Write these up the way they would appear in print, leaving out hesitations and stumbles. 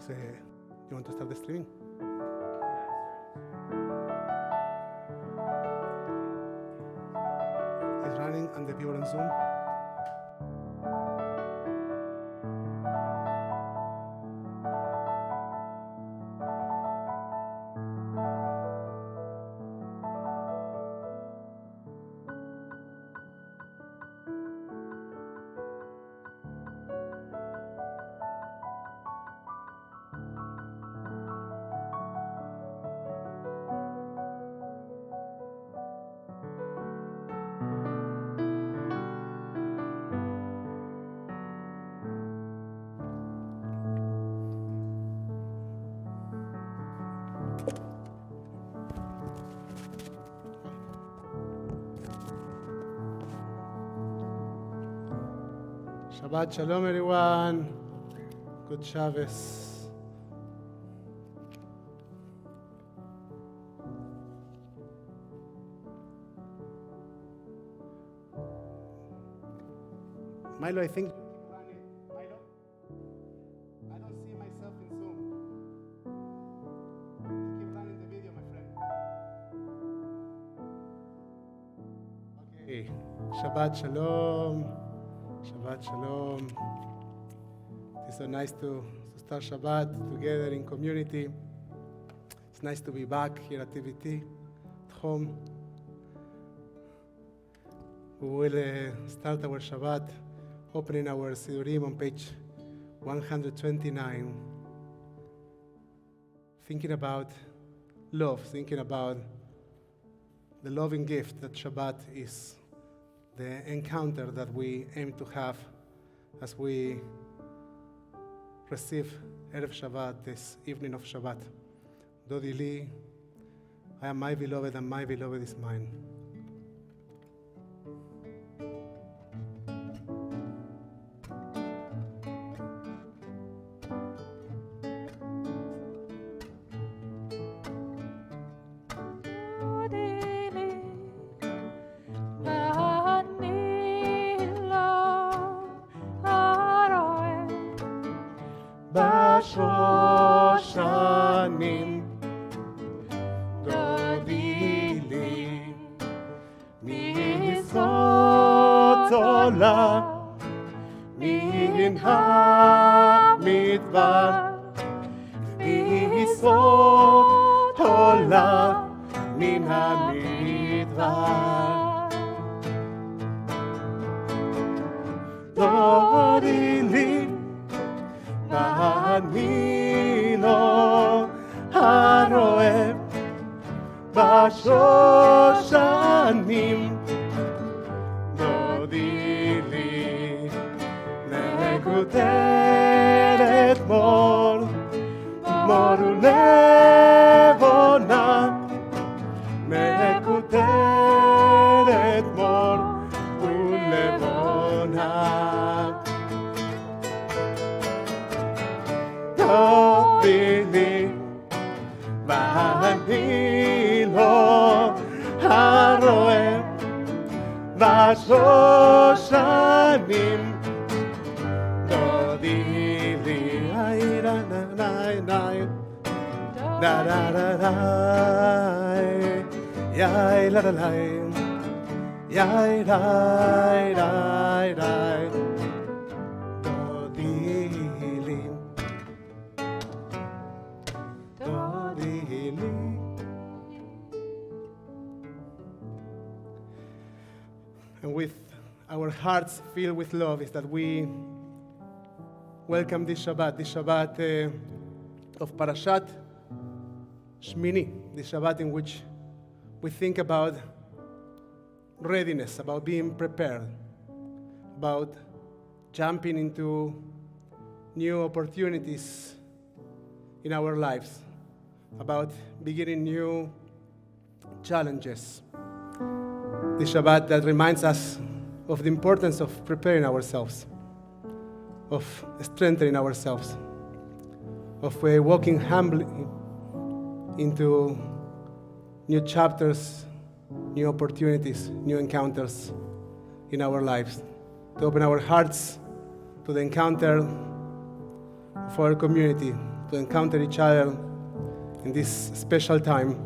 So, you want to start the streaming? It's running and the viewer on Zoom. Shabbat Shalom, everyone. Good Shabbos. Milo, I think. Milo? I don't see myself in Zoom. You keep running the video, my friend. Okay. Shabbat Shalom. Shabbat Shalom. It's so nice to start Shabbat together in community. It's nice to be back here at TVT, at home. We will start our Shabbat opening our Sidurim on page 129. Thinking about love, thinking about the loving gift that Shabbat is. The encounter that we aim to have as we receive Erev Shabbat, this evening of Shabbat. Dodi li, I am my beloved and my beloved is mine. Shoshanim dodi li misot ola min hamidbar misot ola min hamidbar dodi li אני לא הרואה בשושנים דודי לי מקוטרת מור מור ולבונה מקוטרת מור ולבונה דודי לי ואני לא הרואה בשושנים דודי לי איי נה נה נה נה נה נה נה יאי לה לה לה יאי לה לה לה And with our hearts filled with love is that we welcome this Shabbat of Parashat Shmini, this Shabbat in which we think about readiness, about being prepared, about jumping into new opportunities in our lives, about beginning new challenges. The Shabbat that reminds us of the importance of preparing ourselves, of strengthening ourselves, of walking humbly into new chapters, new opportunities, new encounters in our lives, to open our hearts to the encounter of our community, to to encounter each other in this special time.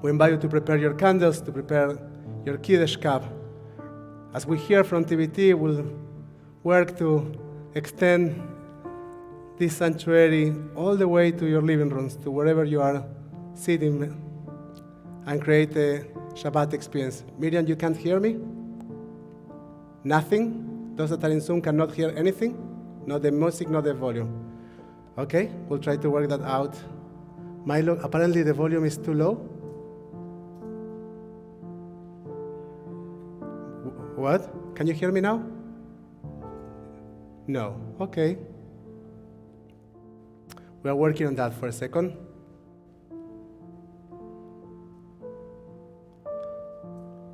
We invite you to prepare your candles, to prepare your Kiddush cup. As we hear from TBT, we'll work to extend this sanctuary all the way to your living rooms, to wherever you are sitting, and create a Shabbat experience. Miriam, you can't hear me? Nothing? Those that are in Zoom cannot hear anything? Not the music, not the volume. Okay, we'll try to work that out. Milo, apparently the volume is too low. What? Can you hear me now? No. Okay. We are working on that for a second.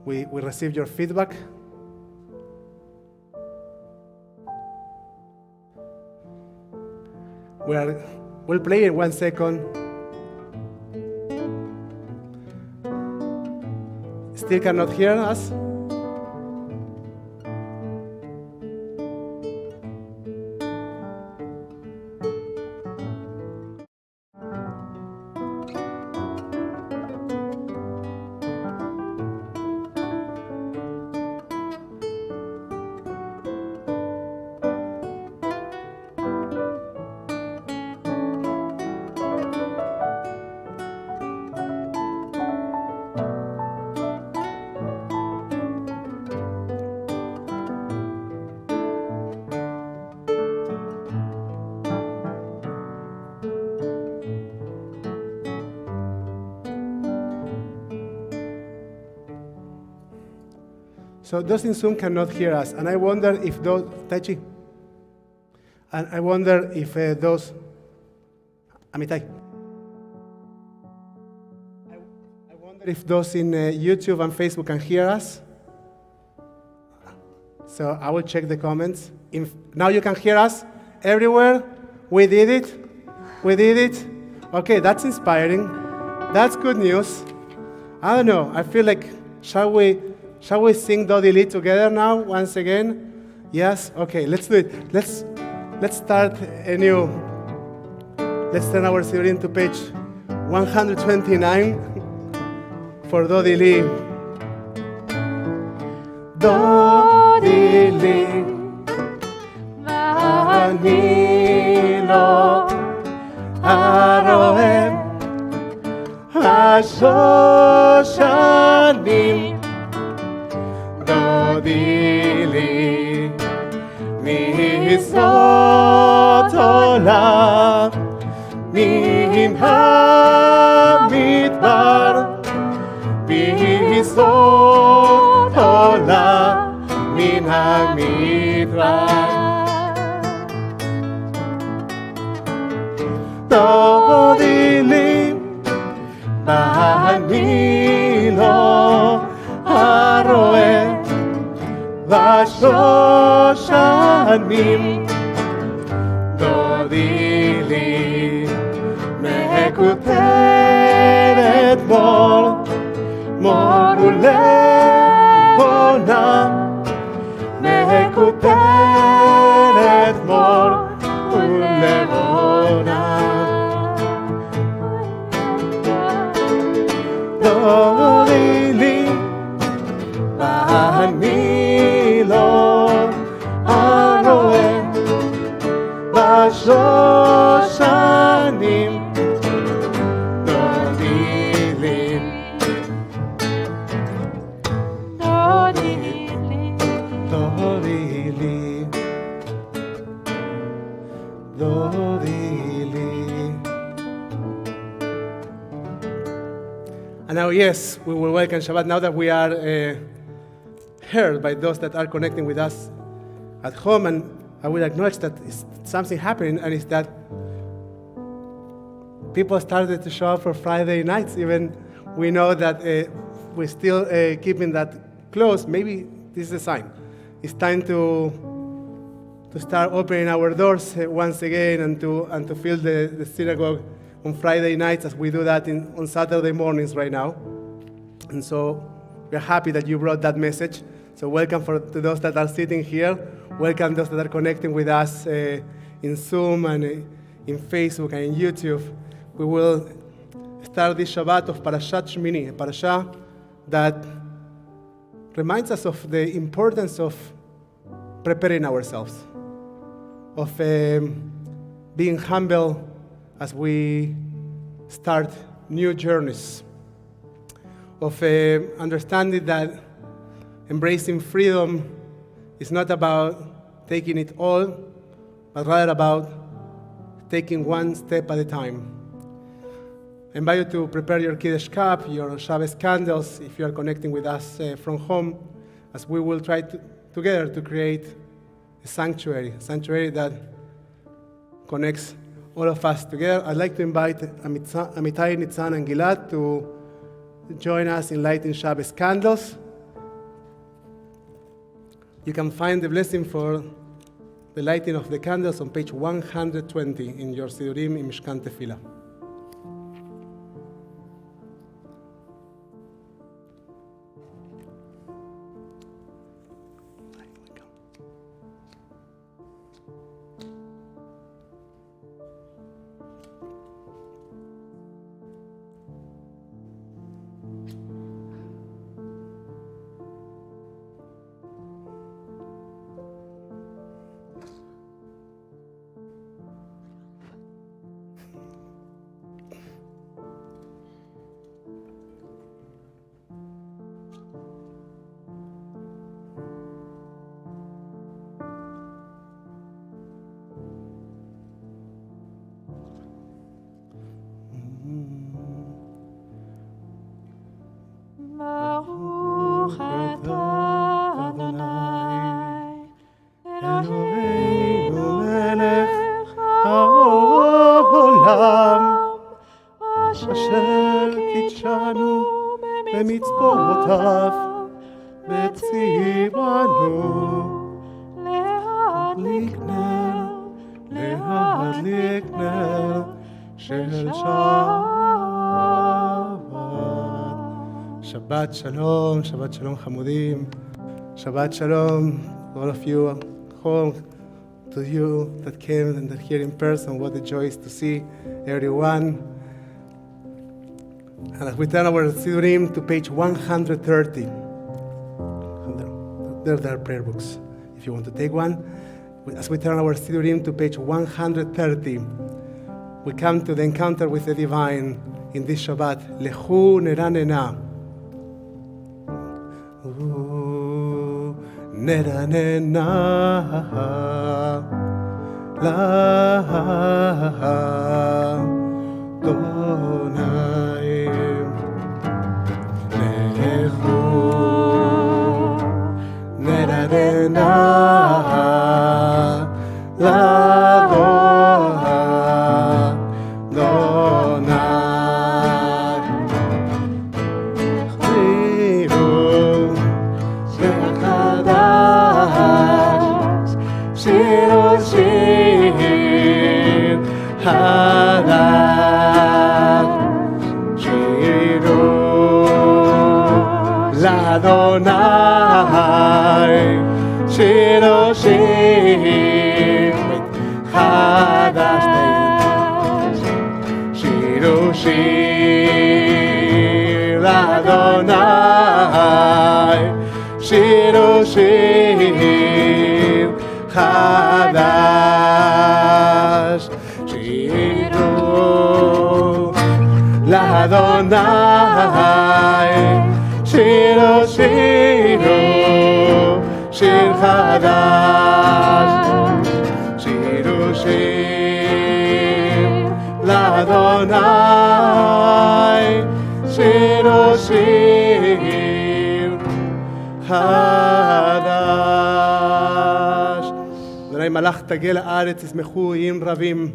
We received your feedback. We'll play in 1 second. Still cannot hear us? So those in Zoom cannot hear us, and I wonder if those, Taichi, and I wonder if those, Amitai, I wonder if those in YouTube and Facebook can hear us. So I will check the comments. Now you can hear us everywhere. We did it. We did it. Okay, that's inspiring. That's good news. I don't know. I feel like, shall we sing Dodili together now, once again? Yes? Okay, let's do it. Let's start a new. Let's turn our Sidurim to page 129 for Dodili. Dodili, Vani lo arohem Hashoshanim. Dodili mizot olam min hamidbar mizot olam min hamidbar Dodili bani lo haroeh Vashoshanim Dodili mekuteret mor ulebona mekuteret mor ulebona Dodili bani Vashoshanim Dodili And now, yes, we will welcome Shabbat now that we are heard by those that are connecting with us at home, and I will acknowledge that it's something happening, and it's that people started to show up for Friday nights. Even we know that we're still keeping that closed. Maybe this is a sign. It's time to start opening our doors once again and to fill the synagogue on Friday nights as we do that on Saturday mornings right now. And so we're happy that you brought that message. So welcome to those that are sitting here. Welcome those that are connecting with us in Zoom and in Facebook and in YouTube, we will start this Shabbat of Parashat Shmini, a parasha that reminds us of the importance of preparing ourselves, of being humble as we start new journeys, of understanding that embracing freedom is not about taking it all, but rather about taking one step at a time. I invite you to prepare your Kiddush cup, your Shabbos candles, if you are connecting with us from home, as we will try together to create a sanctuary that connects all of us together. I'd like to invite Amitai, Nitzan, and Gilad to join us in lighting Shabbos candles. You can find the blessing for the lighting of the candles on page 120 in your Sidurim in Mishkan Tefillah. Baruch atah Adonai, Eloheinu melech haolam, asher kitshanu b'mitzvotav, v'tzivanu להדליק נר של Shabbat Shalom Hamudim, Shabbat Shalom, all of you home, to you that came and that here in person. What a joy is to see everyone. And as we turn our Sidurim to page 130, there are prayer books if you want to take one. As we turn our Sidurim to page 130, we come to the encounter with the divine in this Shabbat. Lechu neranena. Neranena la donaim. Lechu neranena la Adonai, Shiro Shir, Chadash, Shiro Shir, Adonai, Shiro Shir, Chadash, Shiro Adonai. Shiro, Shiro, Shir Chadash, Shiro, Shir, L'Adonai, Shiro, Shir Chadash. אדוני מלאך תגל הארץ, ישמחו עם רבים,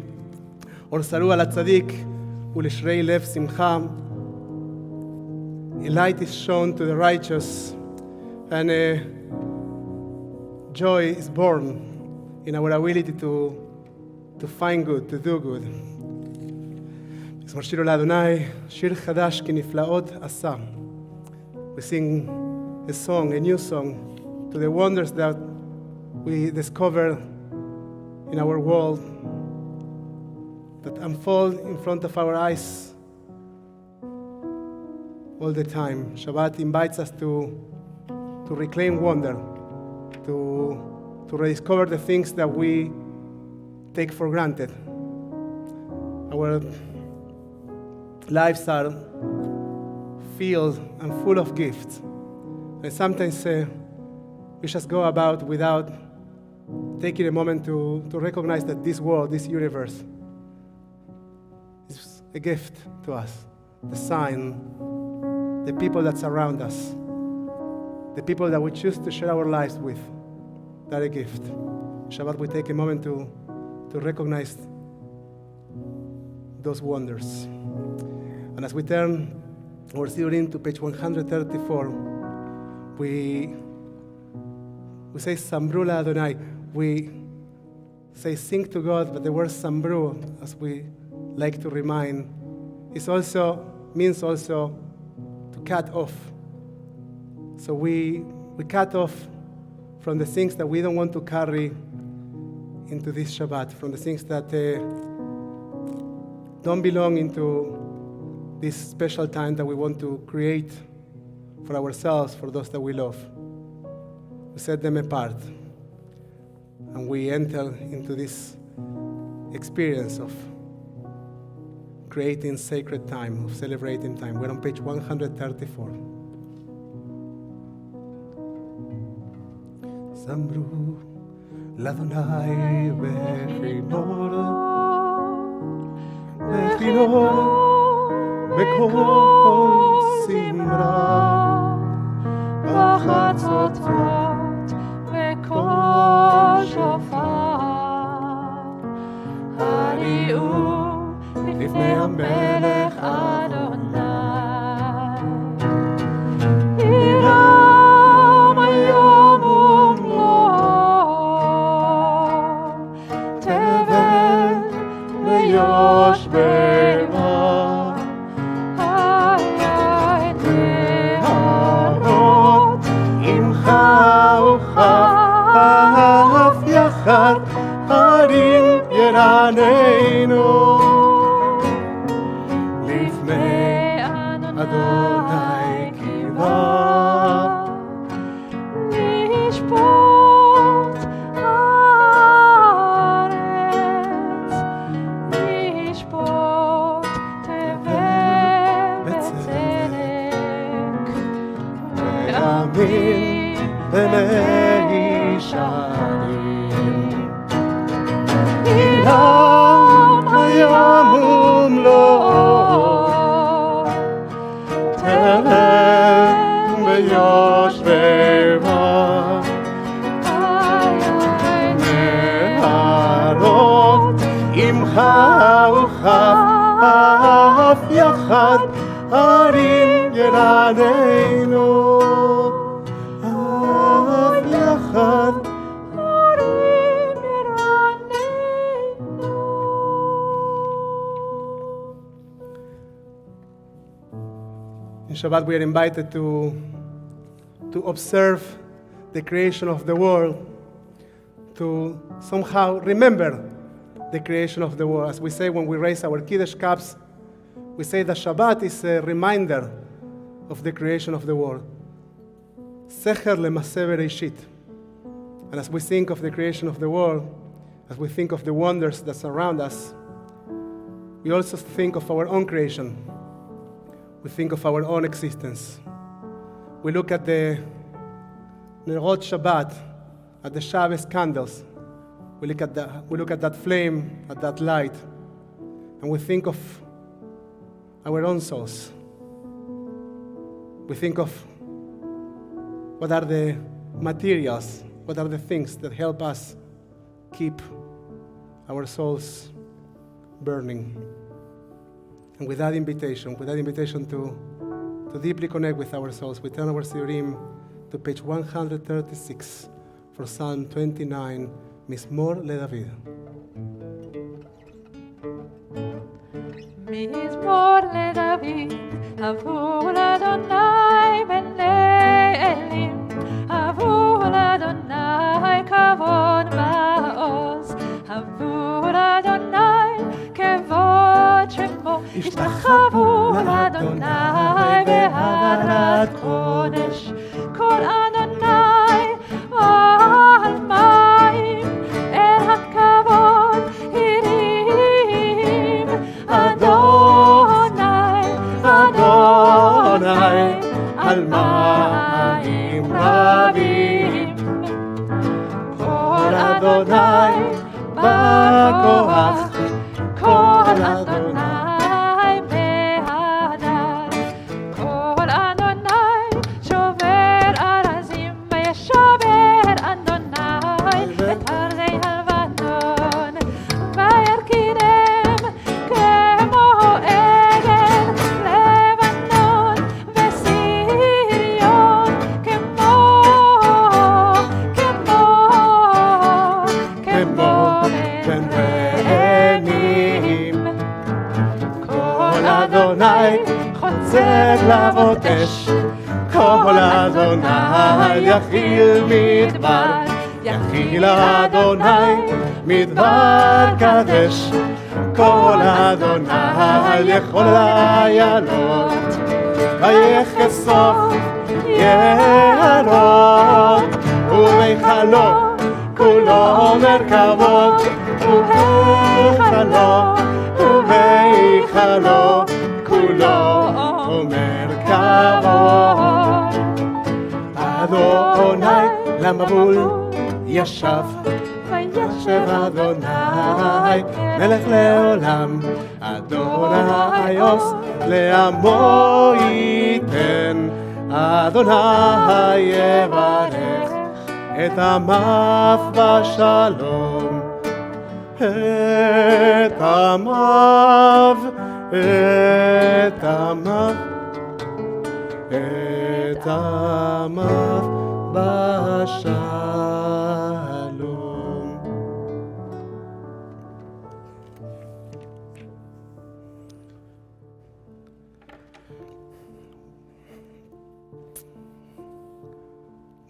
ורסרו על הצדיק ולשרי לב שמחה. A light is shown to the righteous, and joy is born in our ability to find good, to do good. מזמור שיר לאדוני, שיר חדש כי נפלאות עשה. We sing a song, a new song, to the wonders that we discover in our world. that unfold in front of our eyes all the time. Shabbat invites us to reclaim wonder, to rediscover the things that we take for granted. Our lives are filled and full of gifts. And sometimes we just go about without taking a moment to recognize that this world, this universe, is a gift to us. The sign, the people that surround us, the people that we choose to share our lives with, that a gift. Shabbat, we take a moment to recognize those wonders. And as we turn our Sidurim to page 134, we say Sambru Adonai. We say sing to God, but the word Sambru, as we like to remind, means also to cut off. So we cut off from the things that we don't want to carry into this Shabbat, from the things that don't belong into this special time that we want to create for ourselves, for those that we love. We set them apart, and we enter into this experience of creating sacred time, of celebrating time. We're on page 134. Sambru l'Adonai bechinor b'kol simra בחצוצרות וקול שופר הריעו לפני המלך אדוני ירם היום ומלואו תבל ויושביה אף יחד הרים ירננו לפני אדוני קיבה לשפוט הארץ לשפוט תבל בצדק ועמים ומישרים אילם הים ומלואו תלם ויושביה נהרות עמך וכף יחד הרים ירננו In Shabbat, we are invited to observe the creation of the world, to somehow remember the creation of the world. As we say when we raise our Kiddush cups, we say that Shabbat is a reminder of the creation of the world. Secher lemaseh bereishit. And as we think of the creation of the world, as we think of the wonders that surround us, we also think of our own creation. We think of our own existence. We look at the Nerot Shabbat, at the Shabbos candles. We look at that flame, at that light, and we think of our own souls. We think of what are the materials, what are the things that help us keep our souls burning. And with that invitation to deeply connect with our souls, we turn our Sidurim to page 136 for Psalm 29, Mizmor LeDavid. מזמור לדוד, עבור לאדוני בני אלים, עבור לאדוני כבוד מעוז, עבור לאדוני כבוד השתחוו לאדוני בהרת קודש, כל אדוני על מים, אל הכבוד הרים, אדוני, אדוני, על מים רבים. כל אדוני בכוח, כל אדוני בהדר, כל אדוני שובר ארזים, וישבר אדוני את ארזי הלבנון, וירכינם כמו עגל לבנון, וסיריון כמו בן רעמים. כל אדוני חוצב להבות אש, כל אדוני יכיל מדבר, יכיל אדוני מדבר קדש, כל אדוני יכול לעלות, ויחשוף יערות, ומכלו כולו מרכבות, ובהיכלו כולו מרכבות. אדוני למבול ישב, וישב אדוני מלך לעולם, אדוני עוז לעמו ייתן, אדוני יברך את עמיו בשלום, את עמיו, את עמיו, את עמיו בשלום.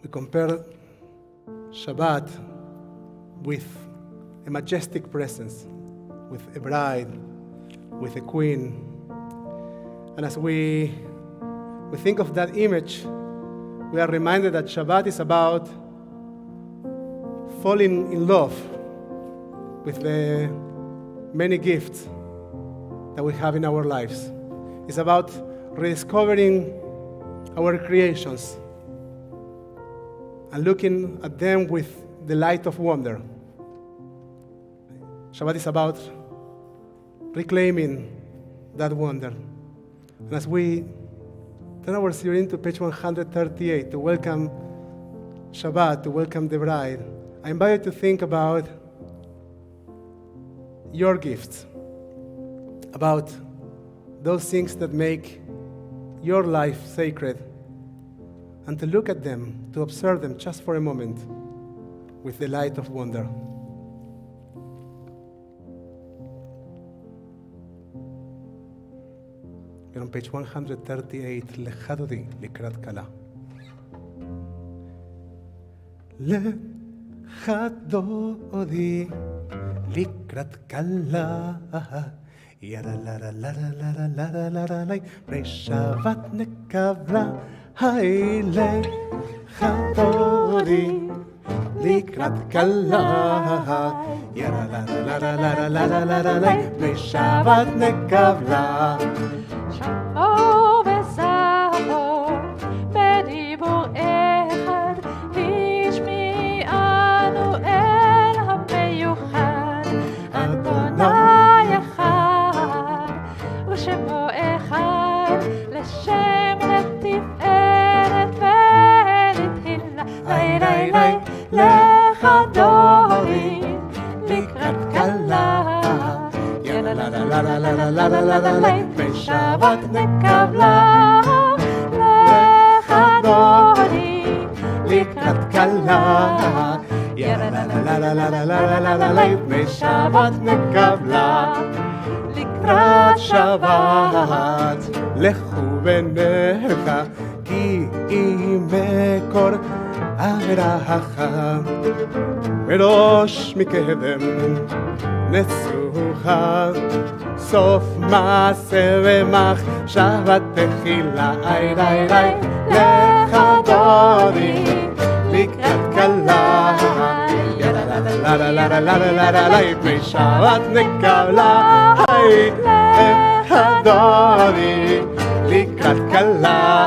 We compare Shabbat with a majestic presence, with a bride, with a queen. And as we think of that image, we are reminded that Shabbat is about falling in love with the many gifts that we have in our lives. It's about rediscovering our creations and looking at them with the light of wonder. Shabbat is about reclaiming that wonder. And as we turn our series to page 138 to welcome Shabbat, to welcome the bride, I invite you to think about your gifts, about those things that make your life sacred, and to look at them, to observe them just for a moment with the light of wonder. We're on page 138, לך דודי, לקראת כלה. לך דודי, לקראת כלה, ירה לרה לרה לרה לרה לרה לי, בשבת נקבלה, היי לך דודי, לקראת כלה, ירה לרה לרה לרה לרה לרה לי, בשבת נקבלה. שמור וזכור בדיבור אחד, השמיענו אל המיוחד, אדוני אחד ושמו אחד, לשם לתפארת ולתהילה. לי לי לי לך דודי לקראת כלה, יאללה לה לה לה לה לה לה לה לה לה לה, בשבת נקבלה. לך דודי לקראת כלה, יאללה לה לה לה לה לה לה לה לה לה, בשבת נקבלה. לקראת שבת לכו בניך, כי אם מקור אברכה מראש מקדם נצוחה סוף מעשה ומחשבה תחילה לך דורי לקראת כלה לה לה לה לה לה לה לה לה פני שבת נקבלה לך דורי לקראת כלה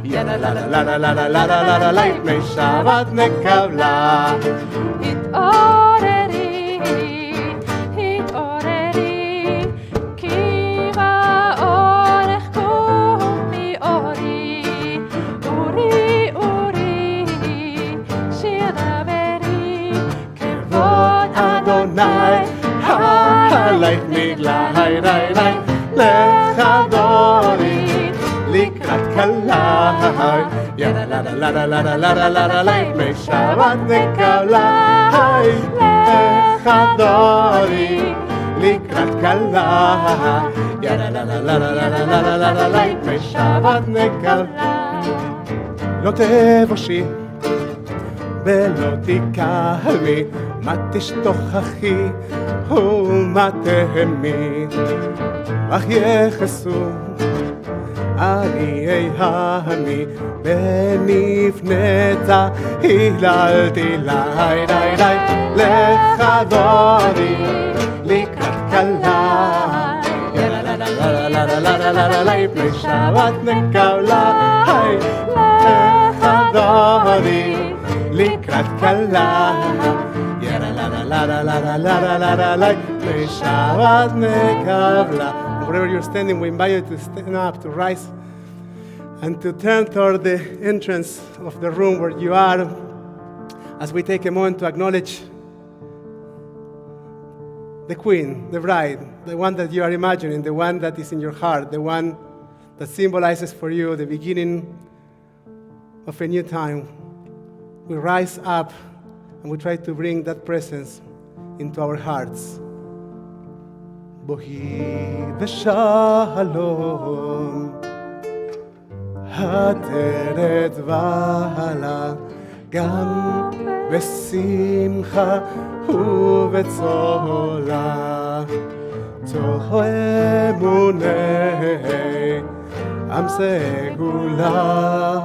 לה לה לה לה לה לה לה לה לה לה לה פני שבת נקבלה התעוררי, התעוררי, כי באורך קומי אורי, אורי, אורי, שיר דברי, כבוד אדוני, עלייך נגלה, לך דורי, לקראת כלה, לה לה לה לה לה לה לה לה לה לה פני שבת נקבלה, לך דורי, לקראת כלה, לה לה לה לה לה לה לה לה לה לה לה פני שבת נקבלה. לא תבושי ולא תקלמי, מה תשתוכחי ומה תהמי, אך יחסו עניי העמי ונפנית היללתי לי לך דורי לקראת כלה לה לה לה לה לה לה לה לה לה פני שבת נקבלה לך דורי לקראת כלה לה לה לה לה לה לה לה לה לה לה פני שבת נקבלה. Wherever you're standing, we invite you to stand up, to rise, and to turn toward the entrance of the room where you are as we take a moment to acknowledge the queen, the bride, the one that you are imagining, the one that is in your heart, the one that symbolizes for you the beginning of a new time. We rise up and we try to bring that presence into our hearts. בואי ושלום, הדרת ועלה, גם בשמחה ובצהלה. תוך אמוני עם סגולה,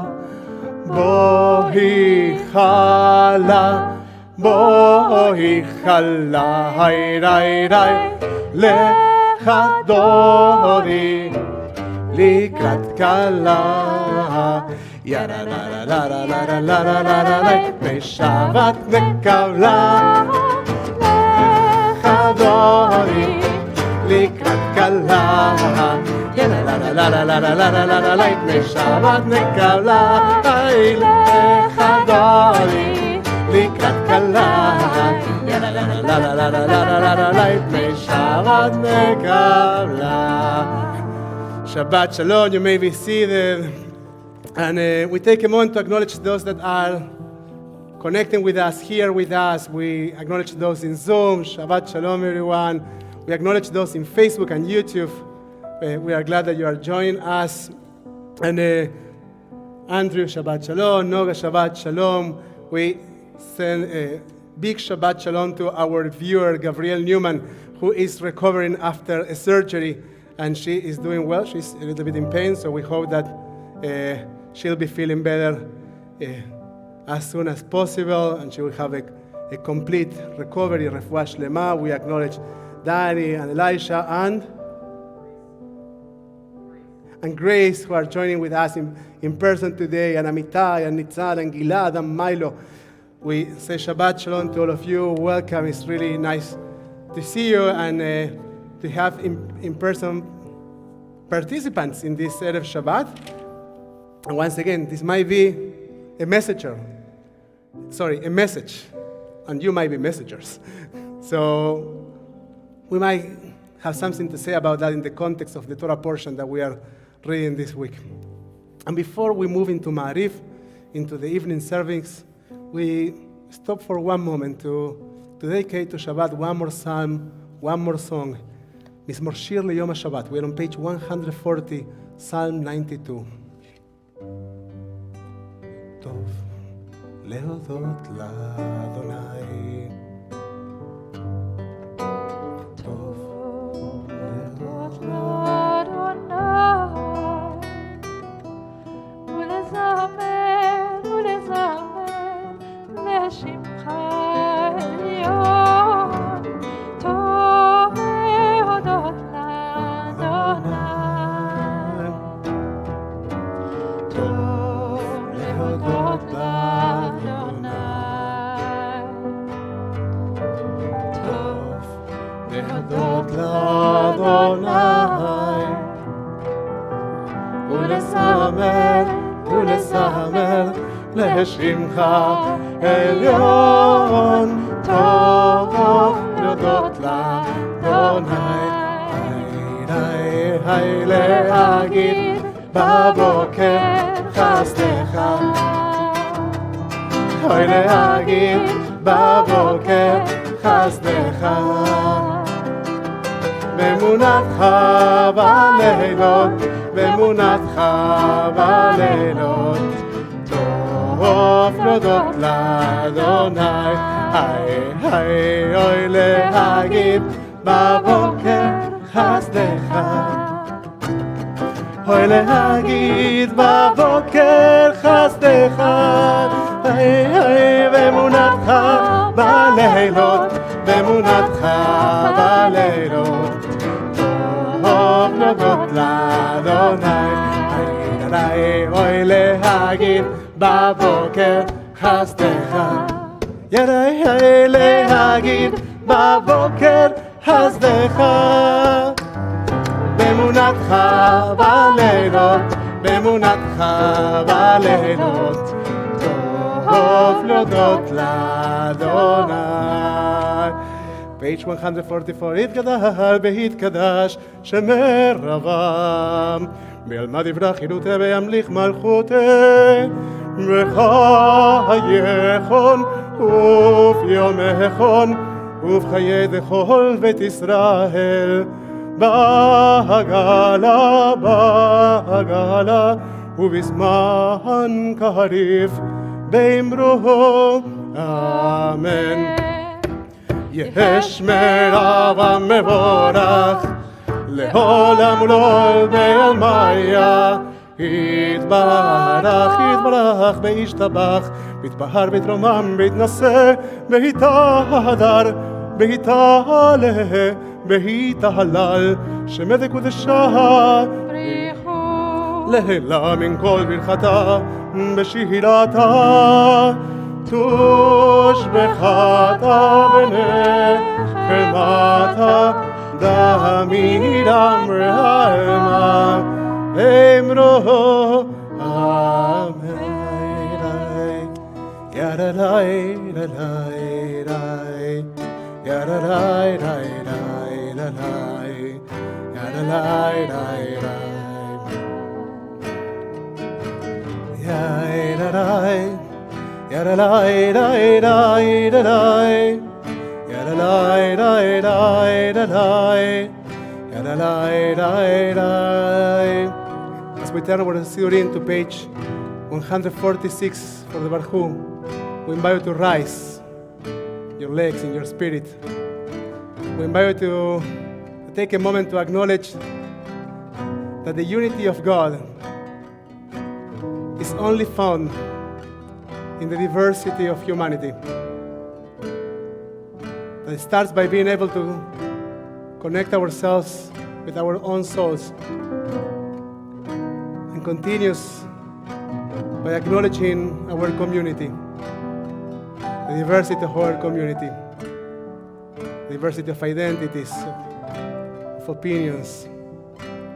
בואי חלה, בואי חלה, לך דורי לקראת כלה לה לה לה לה לה לה לה לה לה לה בשבת נקבלה לך דורי לקראת כלה לה לה לה לה לה לה לה לה לה לה בשבת נקבלה לך דורי לקראת כלה לה לה לה לה לה לה לה לה לה פני שבת נקבלה. Shabbat Shalom, you may be seated. And we take a moment to acknowledge those that are connecting with us, here with us. We acknowledge those in Zoom. Shabbat Shalom, everyone. We acknowledge those in Facebook and YouTube. We are glad that you are joining us. And Andrew, Shabbat Shalom. Noga, Shabbat Shalom. We send a big Shabbat Shalom to our viewer, Gabrielle Newman, who is recovering after a surgery. And she is doing well. She's a little bit in pain, so we hope that she'll be feeling better as soon as possible, and she will have a complete recovery. Refuah Shlema. We acknowledge Danny and Elisha and Grace, who are joining with us in person today, and Amitai, and Nitzal, and Gilad, and Milo. We say Shabbat Shalom to all of you. Welcome. It's really nice to see you and to have in-person participants in this Erev Shabbat. And once again, this might be a message, and you might be messengers. So we might have something to say about that in the context of the Torah portion that we are reading this week. And before we move into Ma'ariv, into the evening service, we stop for one moment to dedicate to Shabbat one more psalm, one more song. Mizmor Shir Leyom HaShabbat. We're on page 140, Psalm 92. טוב להודות לאדוני. טוב להודות ולזמר לשמך עליון. טוב להודות לאדוני. טוב להודות לאדוני. טוב להודות לאדוני. ולזמר לשמך עליון. טוב להודות לאדוני. היי להגיד בבוקר חסדך. היי להגיד בבוקר חסדך. באמונתך בלילות, באמונתך בלילות. טוב להודות לאדוני. היי אוי להגיד בבוקר חסדך. אוי להגיד בבוקר חסדך. היי באמונתך בלילות, באמונתך בלילות. טוב להודות לאדוני. אוי להגיד בבוקר חסדך. ידי להגיד בבוקר חסדך. באמונתך בלילות, באמונתך בלילות. טוב להודות לאדוני. page 144. יתגדל בהתקדש שמרבם. בילמד יברח חילותי וימליך מלכותי. בחייכון וביומכון ובחיי דכל בית ישראל. בעגלה ובזמן קריב באמרו אמן. יש מרב מבורך לעולם ולעול בעלמיה. יתברך וישתבח, יתבהר ויתרומם ויתנשא ויתהדר ויתעלה ויתהלל שמי קודשה להילה מן כל ברכתה בשירתה. תושבחתה ונחמתה דמירם רעמה. אמרו אמן. ידלי דלי דלי ידלי דלי דלי ידלי דלי דלי ידלי דלי דלי ידלי דלי. As we turn our Sidurim to page 146 for the Barhu, we invite you to rise your legs in your spirit. We invite you to take a moment to acknowledge that the unity of God is only found in the diversity of humanity. That it starts by being able to connect ourselves with our own souls, and continues by acknowledging our community, the diversity of our community, the diversity of identities, of opinions,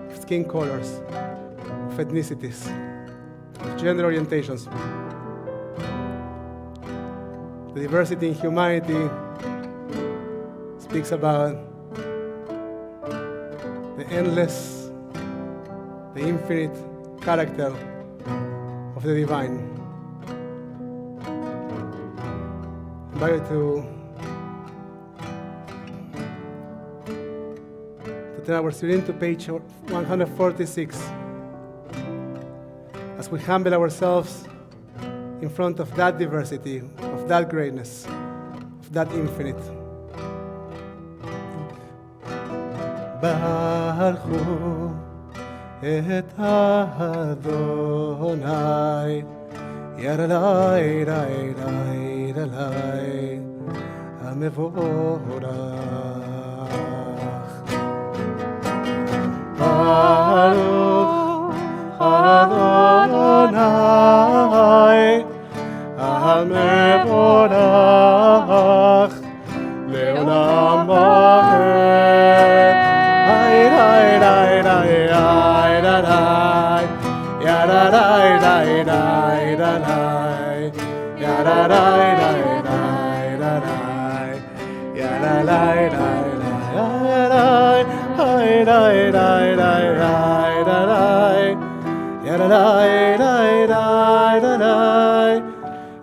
of skin colors, of ethnicities, of gender orientations. The diversity in humanity speaks about the endless, the infinite character of the divine. I invite you to turn our Sidurim to page 146 as we humble ourselves in front of that diversity, of that greatness, of that infinite. ברכו את אדוני, ירלי, רי, רי, רי, המבורך. ברוך אדוני, המבורך, לעולם ועד. Rai, rai, rai, rai, rai, rai, rai. Ya ra rai, rai, rai, rai, rai. Ya ra rai, rai, rai, rai, rai. Ya ra rai, rai, rai, rai, rai, rai, rai, rai. Ya ra rai, rai, rai, rai.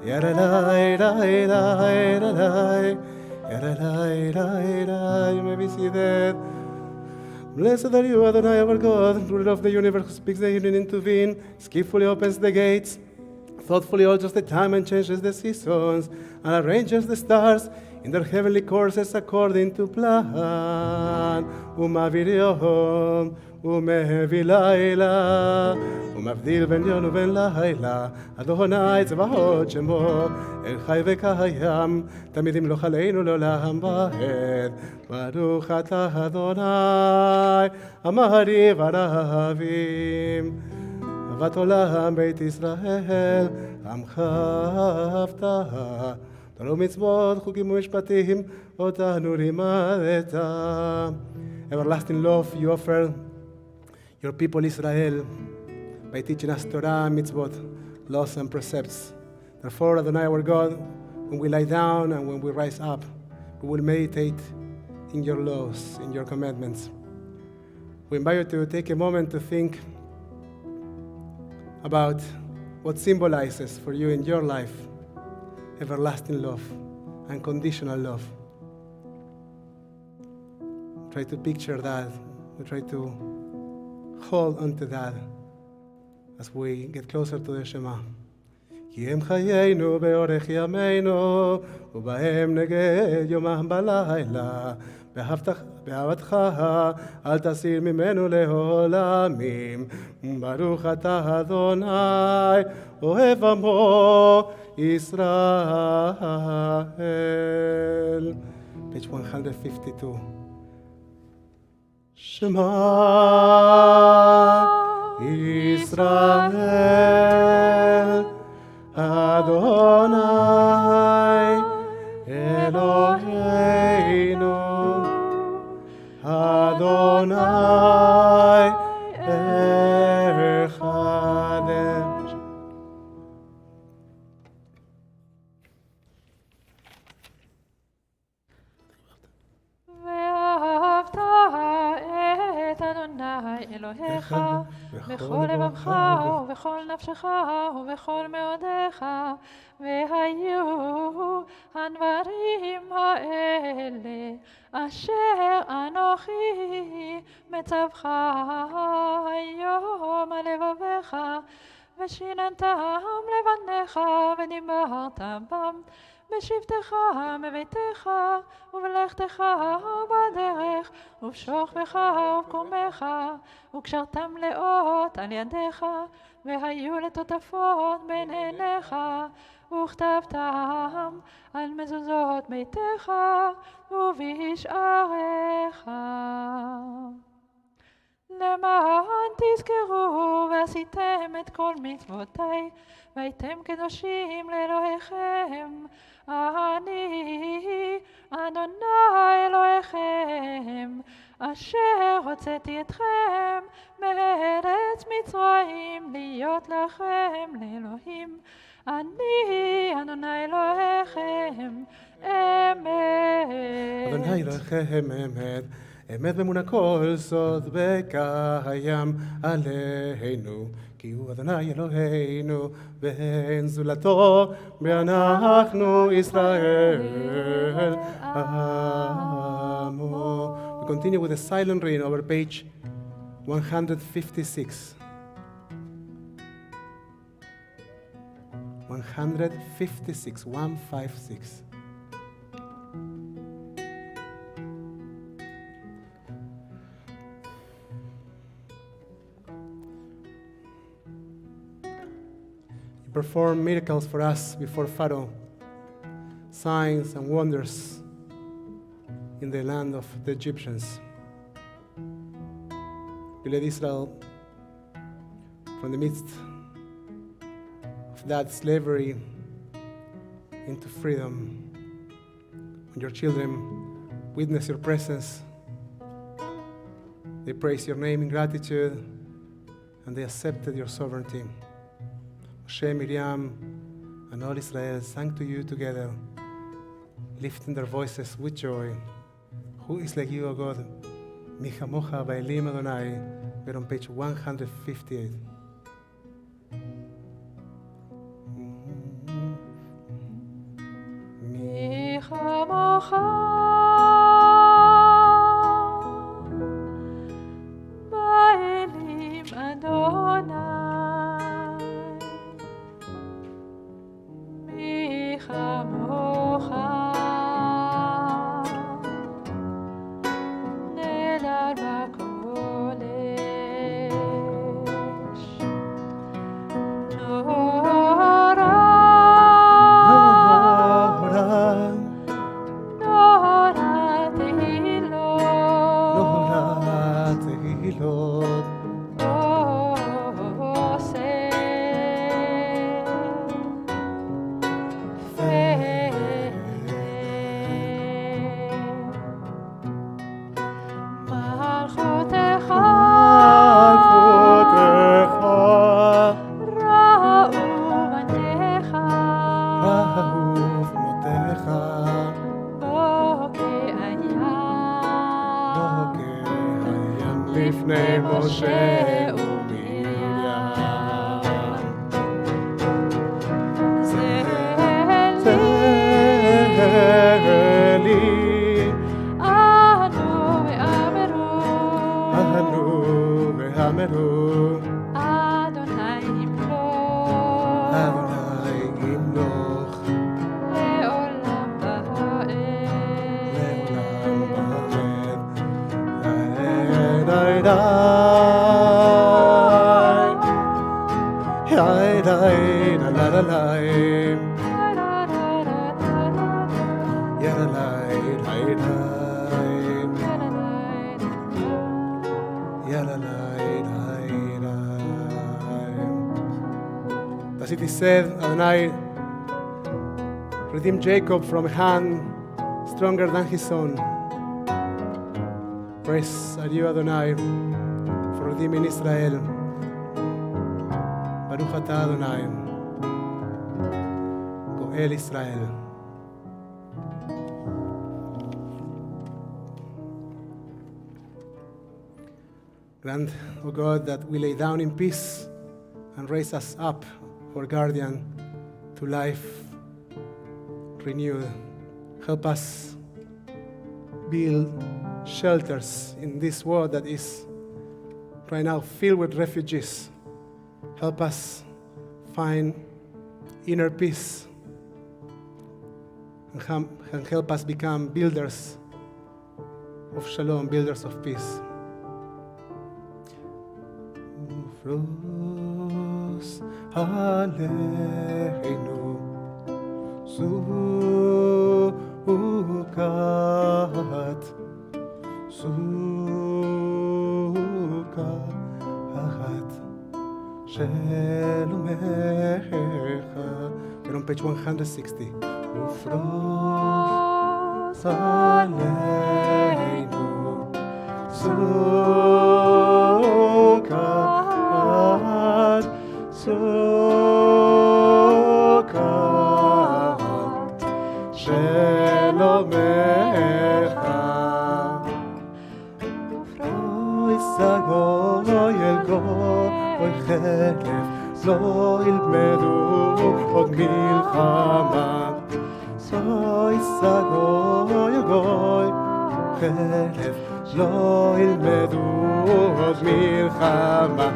Ya ra rai, rai, rai, rai. Ya ra rai, rai, rai. You may be seated. Blessed are you, Adonai, our God, ruler of the universe, who speaks the evening into being, skillfully opens the gates, thoughtfully alters the time and changes the seasons, and arranges the stars in their heavenly courses according to plan. ומעביר יום, ומביא לילה, ומבדיל בין יום ובין לילה. אדוני צבאות שמו, אל חי וקיים, תמיד ימלוך עלינו לעולם ועד. ברוך אתה אדוני, המעריב ערבים. אהבת עולם בית ישראל, עמך אהבת. תורה ומצוות, חוקים ומשפטים, אותנו לימדת. Everlasting love you offer your people Israel by teaching us Torah, mitzvot, laws and precepts. Therefore, Adonai our God, when we lie down and when we rise up, we will meditate in your laws, in your commandments. We invite you to take a moment to think about what symbolizes for you in your life everlasting love, unconditional love. Try to picture that. We try to hold onto that as we get closer to the Shema. כי הם חיינו באורך ימינו, ובהם נגד יומם בלילה. באהבתך אל תסיר ממנו לעולמים. ברוך אתה אדוני, אוהב עמו ישראל. Page 152. שמע ישראל, אדוני אלוהינו, אדוני אחד. ואהבת את אדוני אלוהיך בכל לבבך ובכל נפשך ובכל מאודיך, והיו הדברים האלה אשר אנוכי מצווך היום על לבביך, ושיננתם לבניך ודיברת בם בשבתך בביתך ובלכתך בדרך ובשוכבך ובקומך, וקשרתם לאות על ידיך, והיו לטוטפות בין עיניך, וכתבתם על מזוזות ביתך ובשעריך. למען תזכרו ועשיתם את כל מצוותיי, והייתם קדושים לאלוהיכם. אני אדוני אלוהיכם, אשר הוצאתי אתכם מארץ מצרים להיות לכם לאלוהים. אני אדוני אלוהיכם אמת. אדוני אלוהיכם אמת, אמת באמונה כל סוד וקיים עלינו, כי הוא אדוני אלוהינו ואין זולתו, ואנחנו ישראל עמו. We continue with a silent reading over page 156. 156, 156. You perform miracles for us before Pharaoh, signs and wonders in the land of the Egyptians. You led Israel from the midst of that slavery into freedom. When your children witness your presence, they praise your name in gratitude and they accepted your sovereignty. Moshe, Miriam, and all Israel sang to you together, lifting their voices with joy. Who is like you, O God? Mi chamocha ba'elim Adonai. We're on page 158. מי כמוך באלים אדוני, מי כמוך נהדר בקודש, לפני משה ומרים. צאלי אנו ואמרו, אנו ואמרו, אדוני ימלוך, אדוני ימלוך לעולם ועד. As it is said, Adonai redeemed Jacob from a hand stronger than his own. Praise are you, Adonai, for redeeming Israel. Baruch atah Adonai, Goel Israel. Grant, O God, that we lay down in peace and raise us up, our guardian, to life renewed. Help us build shelters in this world that is right now filled with refugees. Help us find inner peace and help us become builders of shalom, builders of peace. Ufros aleinu sukat shelomecha. We're on page 160. Ufros aleinu sukat, sukat shelomecha. Oy sagoy el goy chelef lo ילמדו עוד מלחמה. Oy sagoy el goy chelef לא ילמדו עוד מלחמה.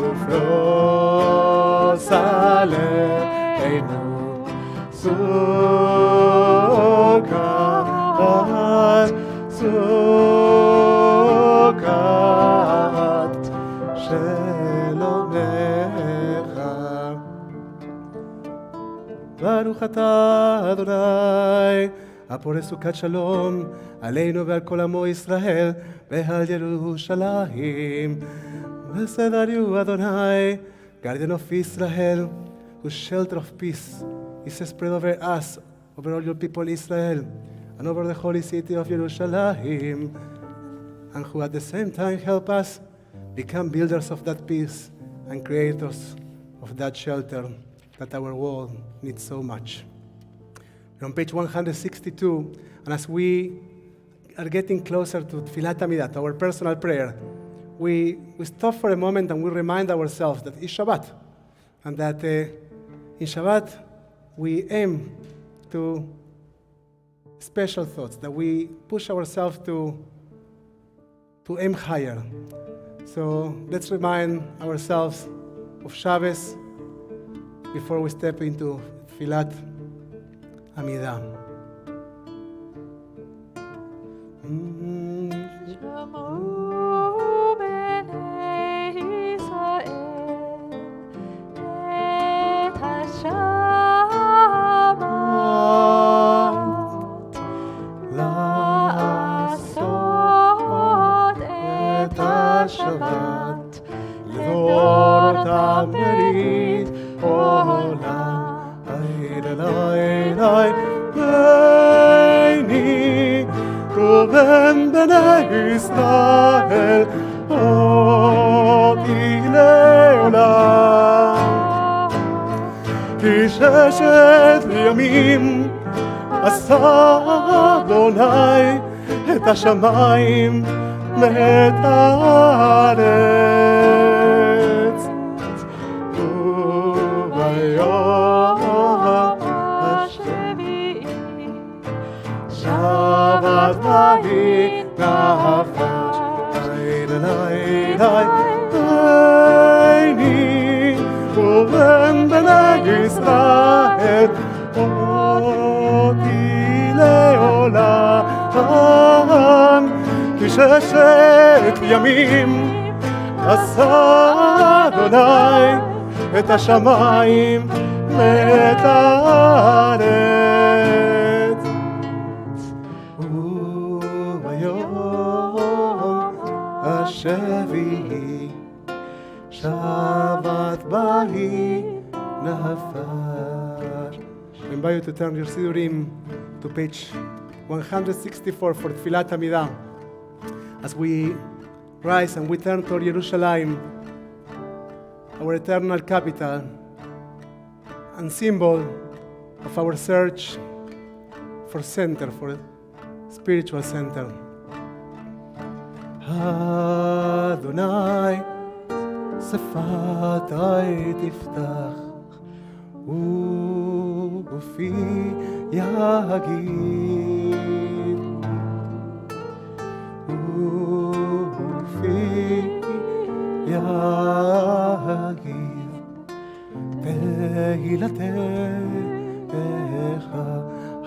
ופרוס עלינו Aleinu Sukkot, Sukkot Shelomecha. Baruch atah Adonai, הפורש סוכת שלום עלינו ועל כל עמו ישראל ועל ירושלים. Blessed are you, Adonai, guardian of Israel, whose shelter of peace is spread over us, over all your people Israel, and over the holy city of Jerusalem, and who at the same time help us become builders of that peace and creators of that shelter that our world needs so much. We're on page 162, and as we are getting closer to Tfilat Amidat, our personal prayer, we stop for a moment and we remind ourselves that it's Shabbat, and that in Shabbat we aim to special thoughts, that we push ourselves to aim higher. So let's remind ourselves of Shabbos before we step into Tfilat Amidah. שמעו בני ישראל את השבת, לעשות את השבת לדורותם ברית עולם. Beini Ruben b'nei Yisrael oti le'olam Ki sheshet yamim asa Adonai et hashamayim ve'et haaretz ubayom Shabbat vahi nafesh Beini Ruben b'nei Yisrael oti le'olam Ki sheshet yamim asa Adonai et hashamayim ve'et haaretz Shevi Shabbat Bahi Nafar. I invite you to turn your Sidurim to page 164 for Tfilat Amidah. As we rise and we turn toward Jerusalem, our eternal capital and symbol of our search for center, for spiritual center. Adonai, שפתי תפתח, ופי יגיד, ופי יגיד, תהילתך,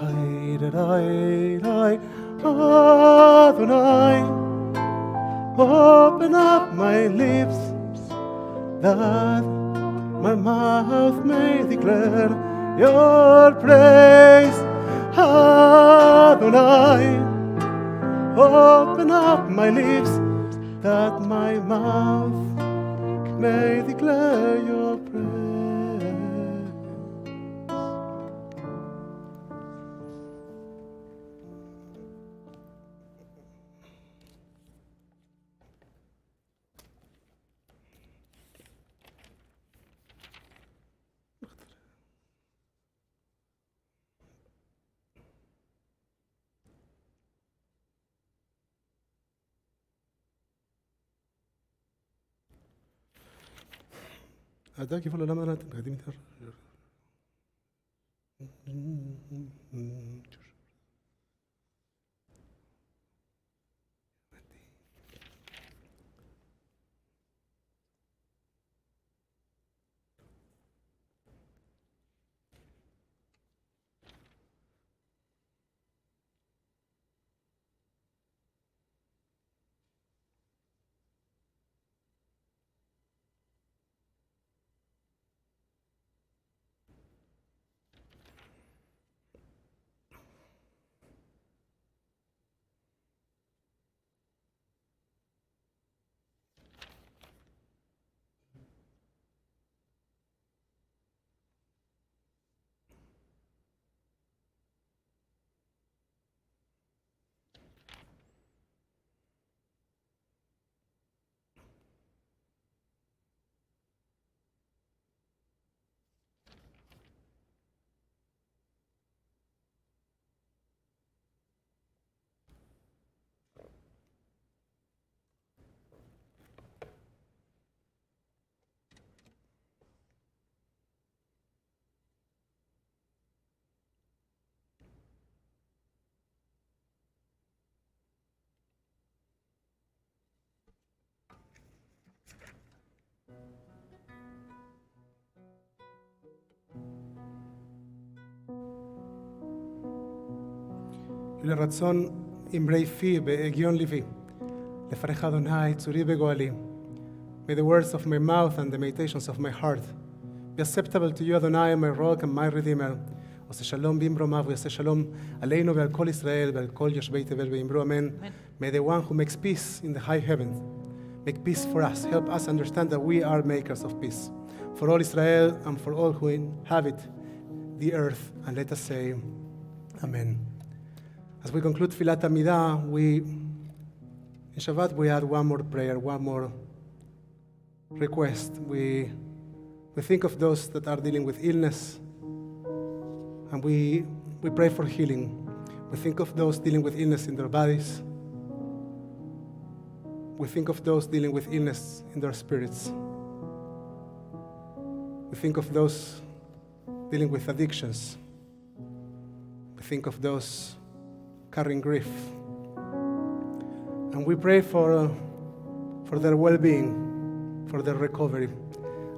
היי, Adonai, open up my lips, that my mouth may declare your praise. Adonai, open up my lips, that my mouth may declare your praise. أداك يقول لما أنا تقدم تر. ולרצון אמרי פי בהגיון ליבי. לפניך אדוני צורי וגואלי. May the words of my mouth and the meditations of my heart be acceptable to you, Adonai, my rock and my redeemer. עושה שלום במרומיו ויעשה שלום עלינו ועל כל ישראל ועל כל יושבי תבל ואמרו אמן. May the one who makes peace in the high heavens make peace for us. Help us understand that we are makers of peace. For all Israel and for all who inhabit the earth. And let us say, Amen. As we conclude Tfilat Amidah, in Shabbat we add one more prayer, one more request. We think of those that are dealing with illness, and we pray for healing. We think of those dealing with illness in their bodies. We think of those dealing with illness in their spirits. We think of those dealing with addictions. We think of those carrying grief. And we pray for their well-being, for their recovery.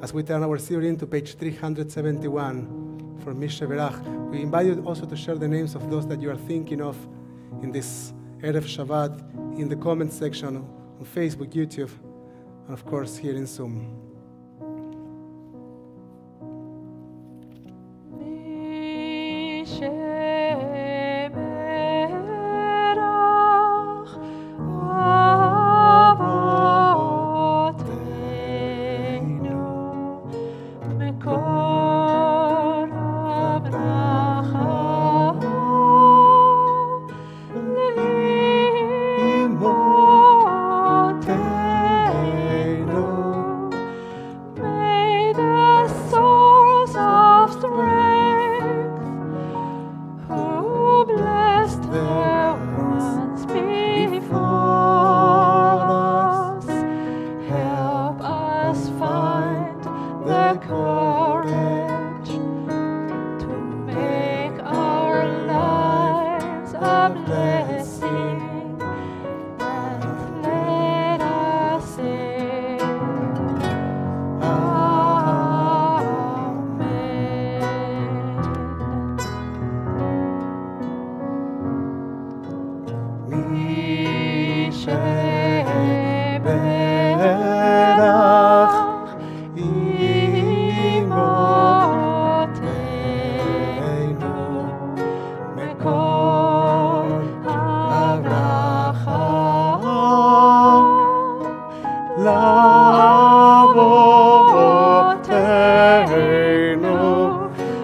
As we turn our series to page 371 for Mishe Berach, we invite you also to share the names of those that you are thinking of in this Erev Shabbat in the comment section on Facebook, YouTube, and of course here in Zoom.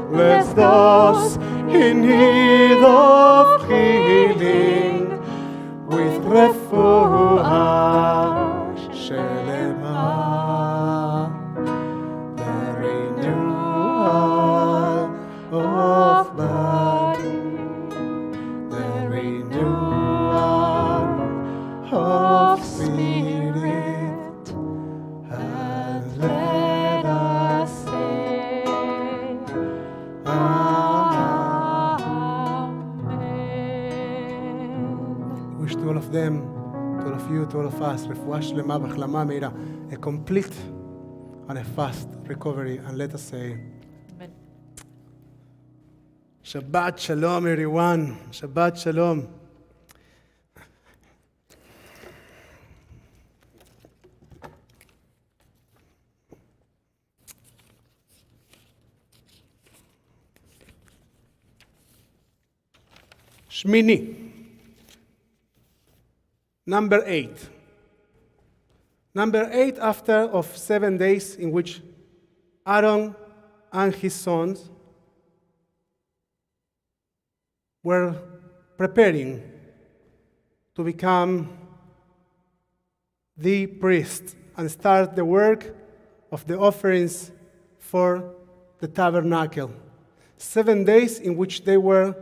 Bless those in need of healing with refuah shelema, the renewal of body, the renewal of spirit, and let us say, Amen. Wish to all of them, to all of you, to all of us, refuah shlema v'chlama meira, a complete and a fast recovery. And let us say, Amen. Shabbat Shalom, everyone. Shabbat Shalom. Shmini. Number 8. Number 8 after of 7 days in which Aaron and his sons were preparing to become the priest and start the work of the offerings for the tabernacle. 7 days in which they were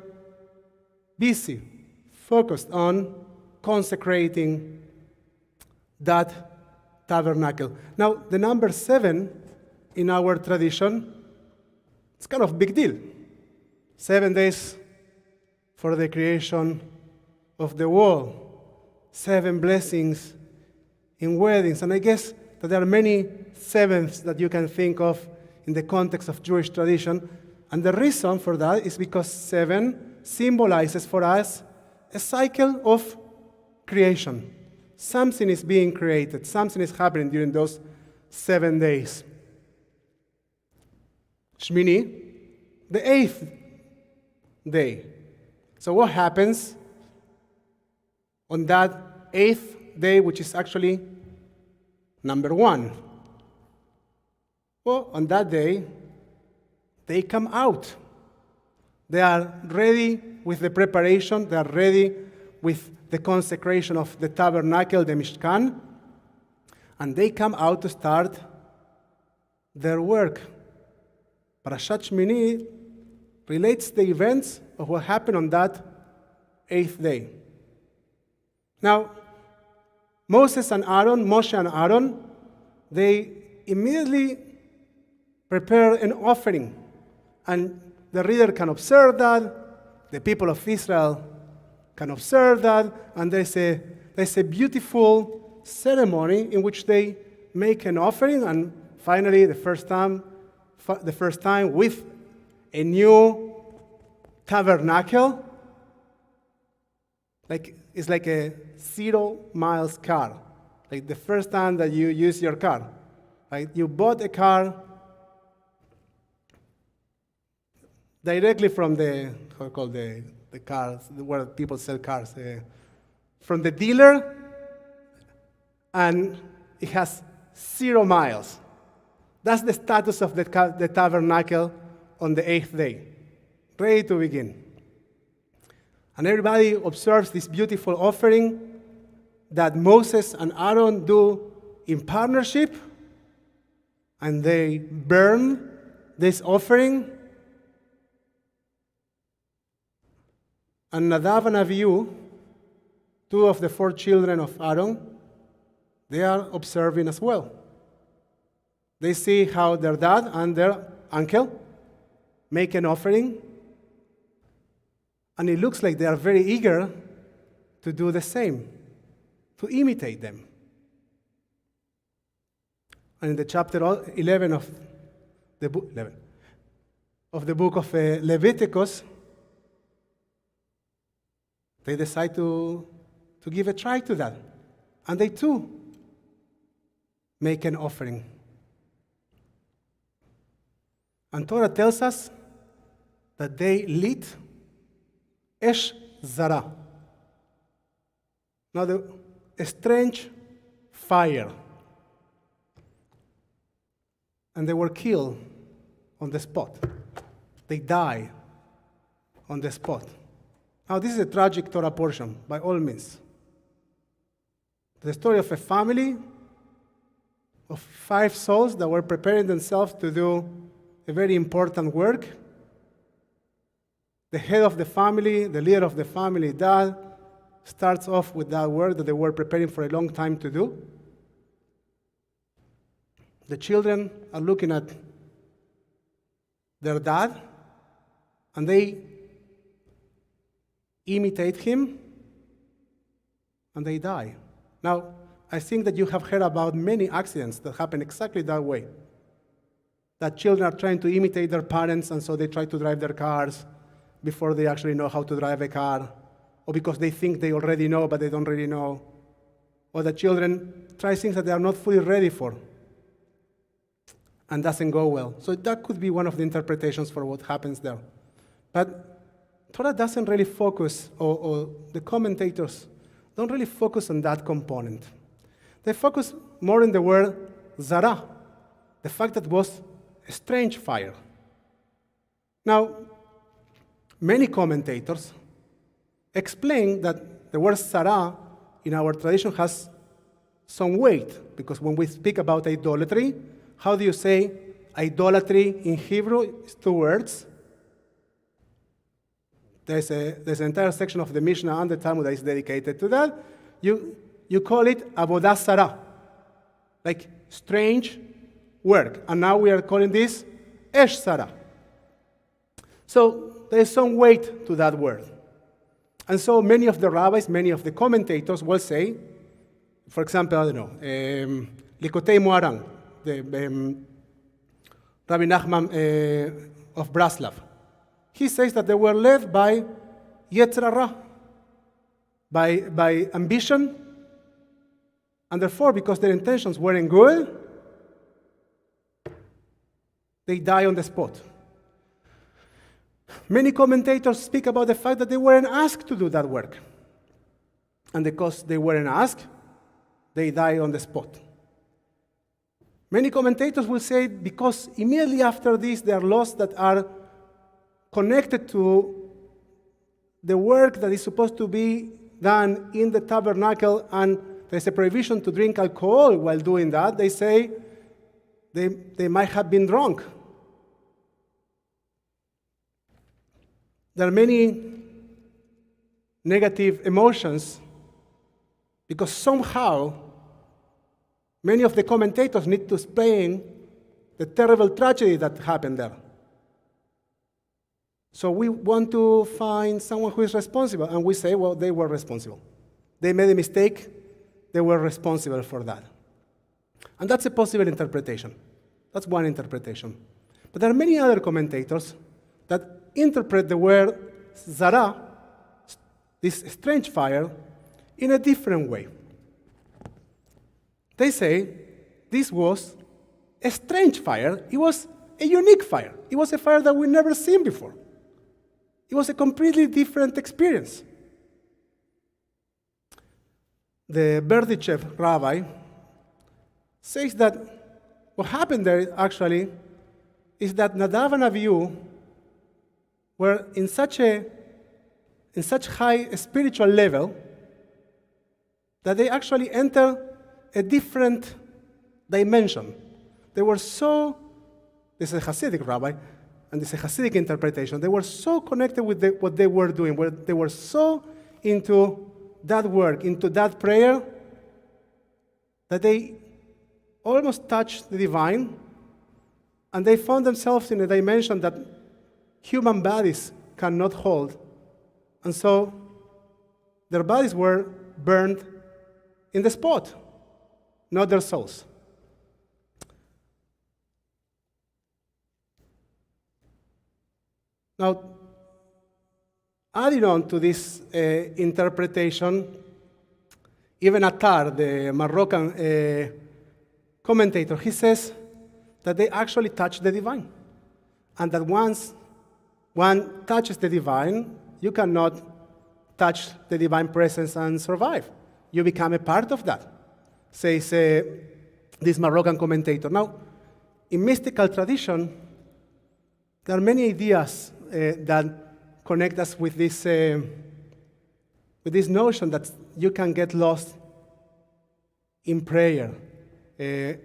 busy, focused on consecrating that tabernacle. Now, the number 7 in our tradition, it's kind of a big deal. 7 days for the creation of the world. 7 blessings in weddings. And I guess that there are many sevenths that you can think of in the context of Jewish tradition. And the reason for that is because 7 symbolizes for us a cycle of creation. Something is being created. Something is happening during those 7 days. Shmini, the 8th day. So what happens on that 8th day, which is actually number 1? Well, on that day, they come out. They are ready with the preparation. They are ready with the consecration of the tabernacle, the Mishkan. And they come out to start their work. Parashat Shmini relates the events of what happened on that 8th day. Now, Moshe and Aaron, they immediately prepare an offering. And the reader can observe that, the people of Israel can observe that, and there's a beautiful ceremony in which they make an offering, and finally, the first time with a new tabernacle, it's like a 0 miles car, like the first time that you use your car. Like you bought a car directly from the cars, where people sell cars, from the dealer, and it has 0 miles. That's the status of the tabernacle on the 8th day, ready to begin. And everybody observes this beautiful offering that Moses and Aaron do in partnership, and they burn this offering. And Nadav and Avihu, 2 of the 4 children of Aaron, they are observing as well. They see how their dad and their uncle make an offering, and it looks like they are very eager to do the same, to imitate them. And in the chapter 11 of the book, of Leviticus, they decide to give a try to that. And they too make an offering. And Torah tells us that they lit Esh Zara. Now, a strange fire. And they were killed on the spot. They die on the spot. Now, this is a tragic Torah portion, by all means. The story of a family of 5 souls that were preparing themselves to do a very important work. The head of the family, the leader of the family, dad, starts off with that work that they were preparing for a long time to do. The children are looking at their dad, and they imitate him, and they die. Now, I think that you have heard about many accidents that happen exactly that way. That children are trying to imitate their parents, and so they try to drive their cars before they actually know how to drive a car, or because they think they already know, but they don't really know. Or the children try things that they are not fully ready for, and doesn't go well. So that could be one of the interpretations for what happens there. But Torah doesn't really focus, or the commentators don't really focus on that component. They focus more on the word zara, the fact that it was a strange fire. Now, many commentators explain that the word zara in our tradition has some weight, because when we speak about idolatry, how do you say idolatry in Hebrew? It's 2 words. There's an entire section of the Mishnah and the Talmud that is dedicated to that. You call it avodah zara, like strange work. And now we are calling this esh zara. So there is some weight to that word. And so many of the rabbis, many of the commentators will say, for example, I don't know, Likotei Moharan, Rabbi Nachman of Braslav. He says that they were led by Yetzer Hara. by ambition, and therefore, because their intentions weren't good, they die on the spot. Many commentators speak about the fact that they weren't asked to do that work. And because they weren't asked, they die on the spot. Many commentators will say because immediately after this, there are laws that are connected to the work that is supposed to be done in the tabernacle, and there's a prohibition to drink alcohol while doing that. They say they might have been drunk. There are many negative emotions because somehow many of the commentators need to explain the terrible tragedy that happened there. So we want to find someone who is responsible, and we say, well, they were responsible. They made a mistake, they were responsible for that. And that's a possible interpretation. That's one interpretation. But there are many other commentators that interpret the word zara, this strange fire, in a different way. They say this was a strange fire. It was a unique fire. It was a fire that we've never seen before. It was a completely different experience. The Berdichev rabbi says that what happened there actually is that Nadav and Avihu were in such high spiritual level that they actually enter a different dimension. They were so, this is a Hasidic rabbi, and this is a Hasidic interpretation, they were so connected with what they were doing, where they were so into that work, into that prayer, that they almost touched the divine, and they found themselves in a dimension that human bodies cannot hold. And so their bodies were burned in the spot, not their souls. Now, adding on to this interpretation, even Attar, the Moroccan commentator, he says that they actually touch the divine. And that once one touches the divine, you cannot touch the divine presence and survive. You become a part of that, says this Moroccan commentator. Now, in mystical tradition, there are many ideas that connect us with this notion that you can get lost in prayer. The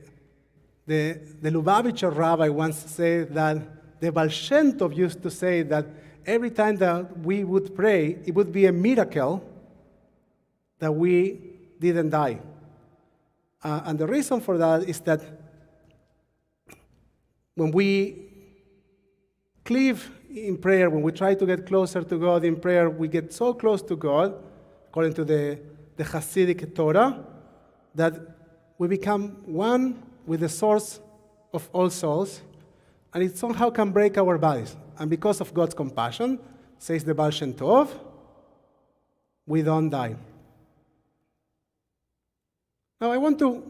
Lubavitcher rabbi once said that the Baal Shem Tov used to say that every time that we would pray, it would be a miracle that we didn't die. And the reason for that is that when we cleave in prayer, when we try to get closer to God in prayer, we get so close to God, according to the Hasidic Torah, that we become one with the source of all souls, and it somehow can break our bodies. And because of God's compassion, says the Baal Shem Tov, we don't die. Now I want to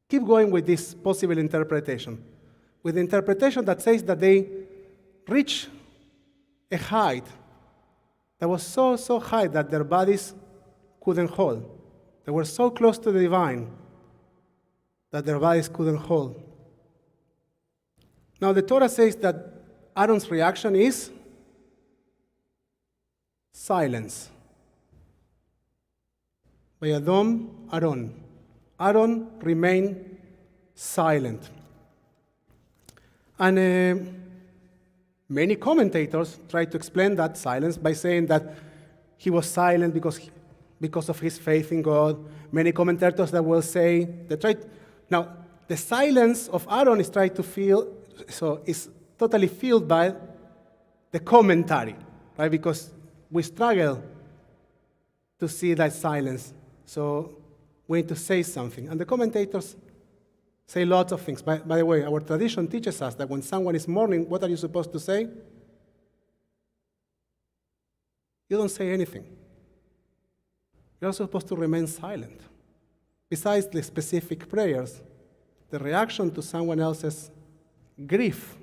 keep going with this possible interpretation, with the interpretation that says that they reach a height that was so high that their bodies couldn't hold. They were so close to the divine that their bodies couldn't hold. Now the Torah says that Aaron's reaction is silence. Vayadom Aaron. Aaron remained silent. And many commentators try to explain that silence by saying that he was silent because of his faith in God. Many commentators that will say, now the silence of Aaron is totally filled by the commentary, right? Because we struggle to see that silence. So we need to say something. And the commentators say lots of things. By the way, our tradition teaches us that when someone is mourning, what are you supposed to say? You don't say anything. you're supposed to remain silent. Besides the specific prayers, the reaction to someone else's grief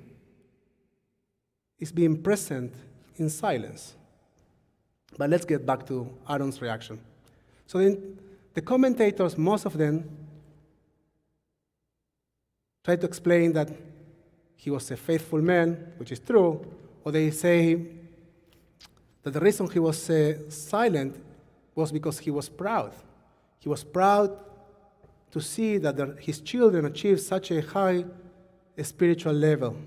is being present in silence. But let's get back to Aaron's reaction. So then the commentators, most of them, try to explain that he was a faithful man, which is true, or they say that the reason he was silent was because he was proud. He was proud to see that his children achieved such a high spiritual level.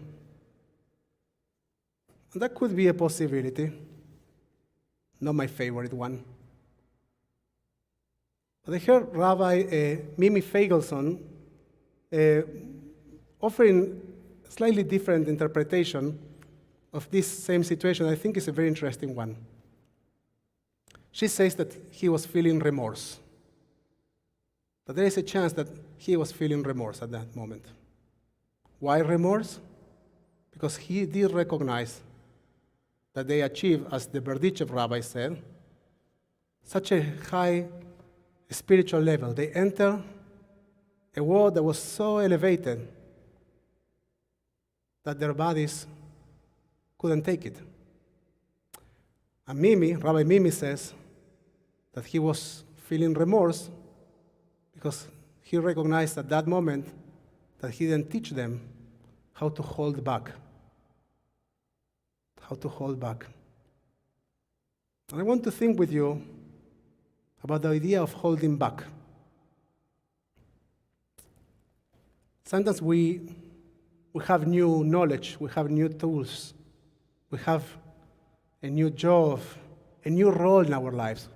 And that could be a possibility, not my favorite one. But I heard Rabbi Mimi Feigelson offering a slightly different interpretation of this same situation. I think it's a very interesting one. She says that he was feeling remorse. But there is a chance that he was feeling remorse at that moment. Why remorse? Because he did recognize that they achieved, as the Berdichev rabbi said, such a high spiritual level. They enter a world that was so elevated that their bodies couldn't take it. And Rabbi Mimi says that he was feeling remorse because he recognized at that moment that he didn't teach them how to hold back. How to hold back. And I want to think with you about the idea of holding back. Sometimes we have new knowledge, we have new tools, we have a new job, a new role in our lives.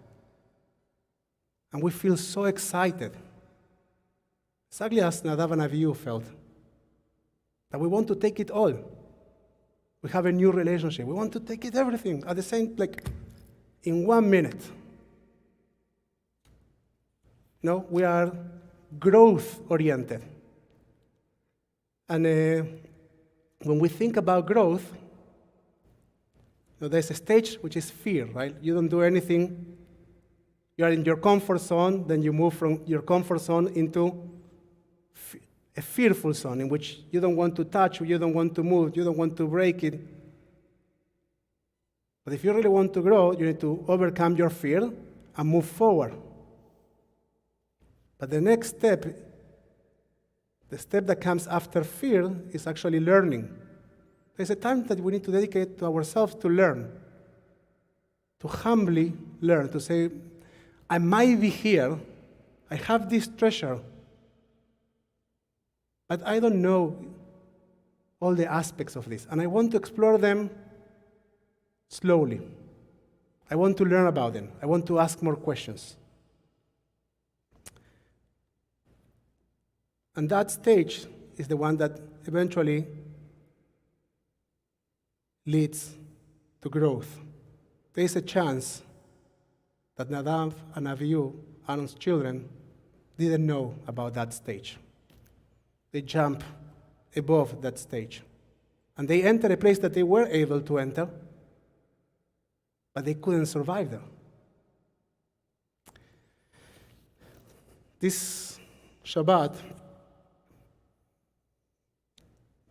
And we feel so excited, exactly as Nadav and Avihu felt, that we want to take it all. We have a new relationship. We want to take it everything at the same, in 1 minute. We are growth-oriented. And when we think about growth, there's a stage which is fear, right? You don't do anything. You are in your comfort zone, then you move from your comfort zone into a fearful zone in which you don't want to touch, you don't want to move, you don't want to break it. But if you really want to grow, you need to overcome your fear and move forward. But the next step, the step that comes after fear, is actually learning. There's a time that we need to dedicate to ourselves to learn, to humbly learn, to say, I might be here, I have this treasure, but I don't know all the aspects of this, and I want to explore them slowly. I want to learn about them. I want to ask more questions. And that stage is the one that eventually leads to growth. There is a chance that Nadav and Avihu, Aaron's children, didn't know about that stage. They jump above that stage. And they enter a place that they were able to enter, but they couldn't survive there. This Shabbat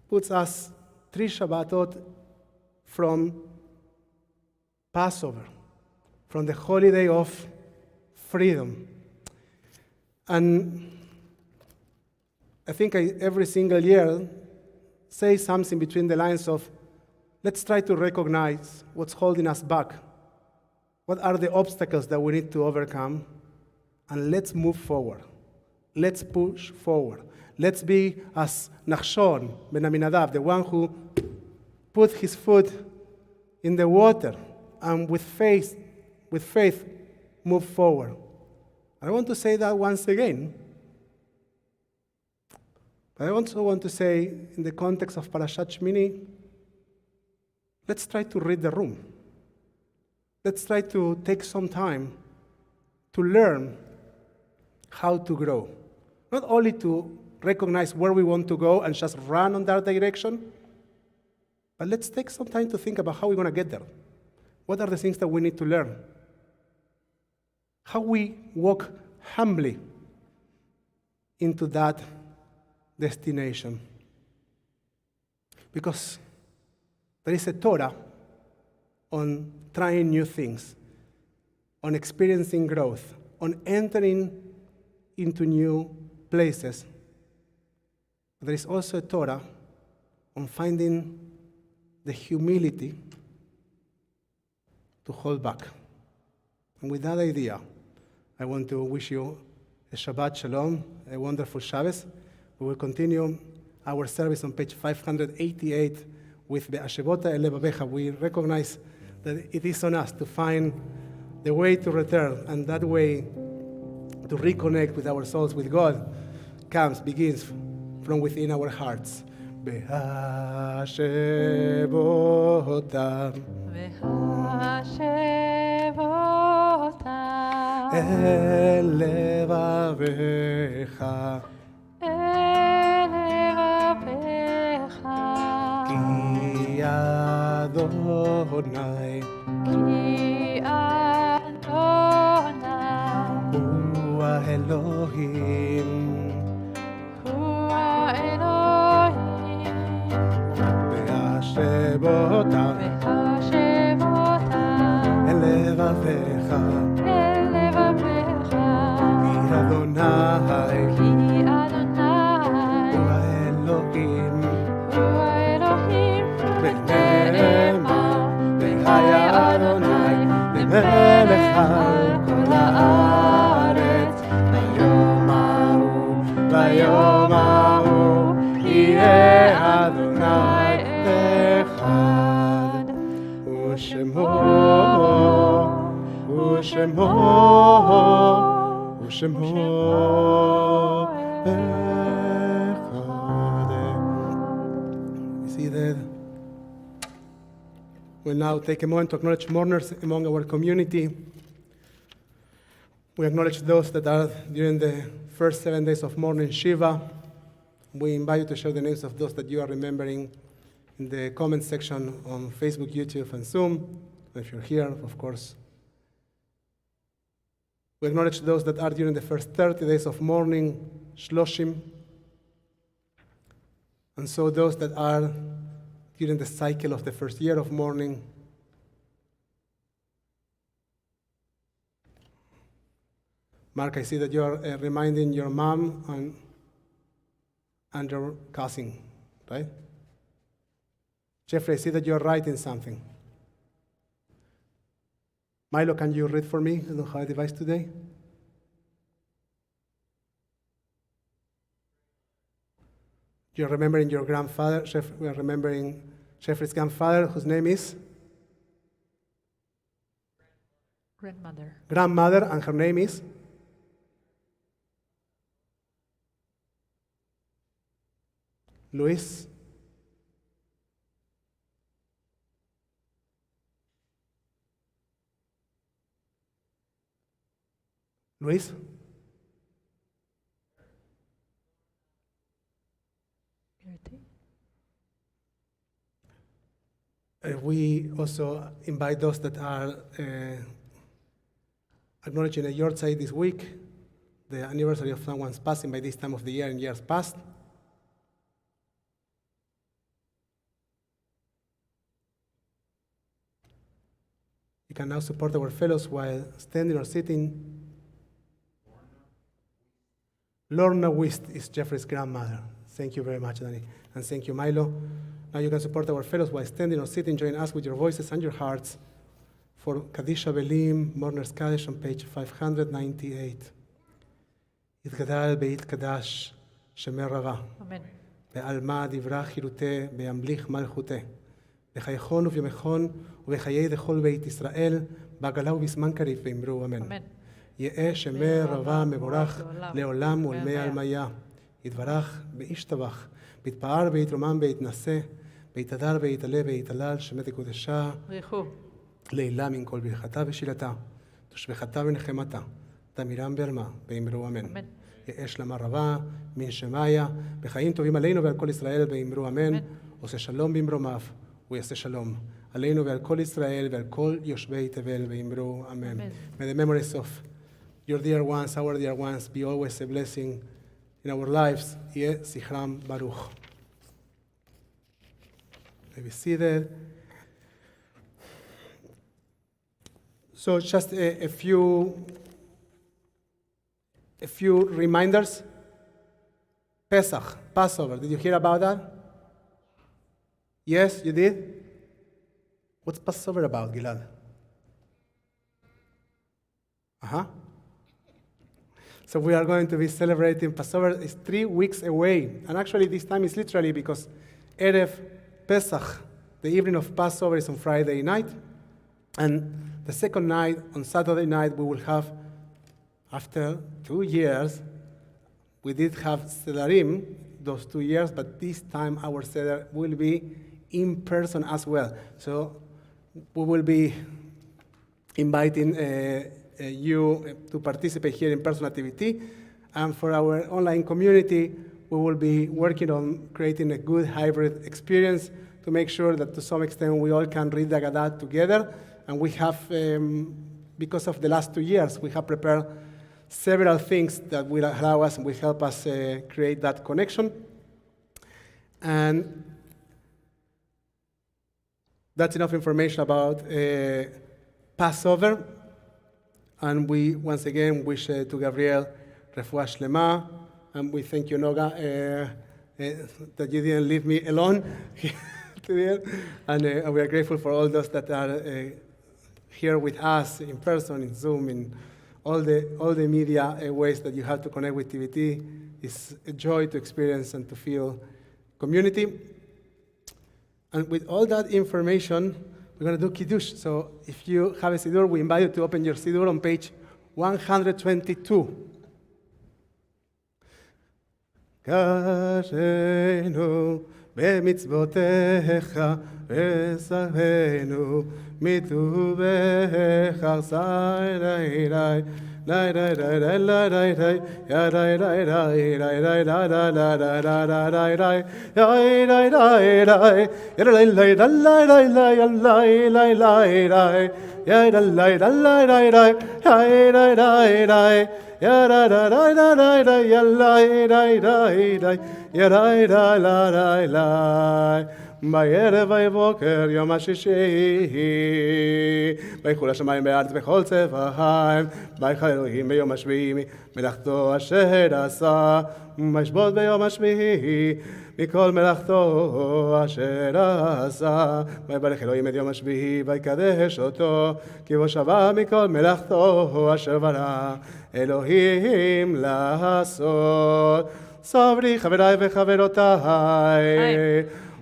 puts us 3 Shabbatot from Passover, from the holiday of freedom. And I think every single year say something between the lines of, let's try to recognize what's holding us back. What are the obstacles that we need to overcome? And let's move forward. Let's push forward. Let's be as Nachshon ben Aminadav, the one who put his foot in the water and with faith move forward. I want to say that once again. But I also want to say, in the context of Parashat Shmini, let's try to read the room. Let's try to take some time to learn how to grow. Not only to recognize where we want to go and just run on that direction, but let's take some time to think about how we're going to get there. What are the things that we need to learn? how we walk humbly into that destination. Because there is a Torah on trying new things, on experiencing growth, on entering into new places. There is also a Torah on finding the humility to hold back. And with that idea, I want to wish you a Shabbat Shalom, a wonderful Shabbos. We will continue our service on page 588 with Be'ashevota el levavecha. We recognize that it is on us to find the way to return, and that way to reconnect with our souls with God begins from within our hearts. Be'ashevota el levavecha ki Adonai Hua Elohim Be'ashevota el levavecha ki Adonai Hua Elohim Be'nema Be'haya Adonai Be'melech al kol haaretz Bayom ההוא יהיה אדוני אחד ושמו אחד. You see that? We'll now take a moment to acknowledge mourners among our community. We acknowledge those that are during the first 7 days of mourning Shiva. We invite you to share the names of those that you are remembering in the comment section on Facebook, YouTube, and Zoom. If you're here, of course. We acknowledge those that are during the first 30 days of mourning, Shloshim. And so those that are during the cycle of the first year of mourning. Mark, I see that you are reminding your mom and your cousin, right? Jeffrey, I see that you're writing something. Milo, can you read for me? I don't have a device today. You're remembering your grandfather. We are remembering Jeffrey's grandfather, whose name is? Grandmother, and her name is? Luis. Luis? We also invite those that are acknowledging a yahrzeit this week, the anniversary of someone's passing by this time of the year in years past. You can now support our fellows while standing or sitting. Lorna Wist is Jeffrey's grandmother. Thank you very much, Danny. And thank you, Milo. Now you can support our fellows while standing or sitting. Join us with your voices and your hearts for Kaddish Avelim, Mourner's Kaddish on page 598. יתגדל ויתקדש שמי רבה. אמן. בעלמא דברה חירותי, בימליך מלכותי. בחייכון ובימכון ובחיי דכל בית ישראל, בעגלה ובזמן קריב ואמרו אמן. אמן. יהא שמי רבה מבורך לעולם ולמי עלמיה. יתברך וישתבח, ביתפאר ויתרומם ויתנשא, ויתהדר ויתעלה ויתהלל, שמי תקודשה. לעילה מן כל ברכתה ושילתה, תושבחתה ונחמתה, תמירם בעלמה, ואמרו אמן. יהא שלמה רבה מן שמיה, בחיים טובים עלינו ועל כל ישראל, ואמרו אמן. עושה שלום במרומיו, הוא יעשה שלום. עלינו ועל כל ישראל ועל כל יושבי תבל, ואמרו אמן. May the memories of your dear ones, our dear ones, be always a blessing in our lives. Yeh Zichram Baruch. Be seated. So just a few reminders. Pesach, Passover. Did you hear about that? Yes, you did? What's Passover about, Gilad? So we are going to be celebrating Passover. It's 3 weeks away. And actually this time is literally because Erev Pesach, the evening of Passover, is on Friday night. And the second night, on Saturday night, we will have, after 2 years, we did have Sedarim those 2 years, but this time our Seder will be in person as well. So we will be inviting you to participate here in person activity. And for our online community, we will be working on creating a good hybrid experience to make sure that to some extent we all can read the Haggadah together. And we have, because of the last 2 years, we have prepared several things that will allow us and will help us create that connection. And that's enough information about Passover. And we, once again, wish to Gabriel Refuah Shlema. And we thank you, Noga, that you didn't leave me alone today. And we are grateful for all those that are here with us in person, in Zoom, in all the media ways that you have to connect with TVT. It's a joy to experience and to feel community. And with all that information, we're going to do Kiddush. So if you have a Siddur, we invite you to open your Siddur on page 122. Kashrenu b'mitzvotecha v'savenu mituvecha zayrai Lai lai lai lai lai lai lai, ya lai lai lai lai lai la la la la la la lai lai, ya lai lai lai, ya lai lai lai lai lai lai, ya lai lai lai lai, ya lai lai lai lai lai, ya lai lai lai, ya lai lai lai lai lai, ya lai lai lai lai, ya lai lai lai lai. בערב ויבוקר יום השישי, ויחול השמיים בארץ בכל צבעם, ויחל אלוהים ביום השביעי מלאכתו אשר עשה, וישבות ביום השביעי מכל מלאכתו אשר עשה, ויברך אלוהים את יום השביעי ויקדש אותו, כי בו שבה מכל מלאכתו אשר ברא אלוהים לעשות. סברי חבריי וחברותיי,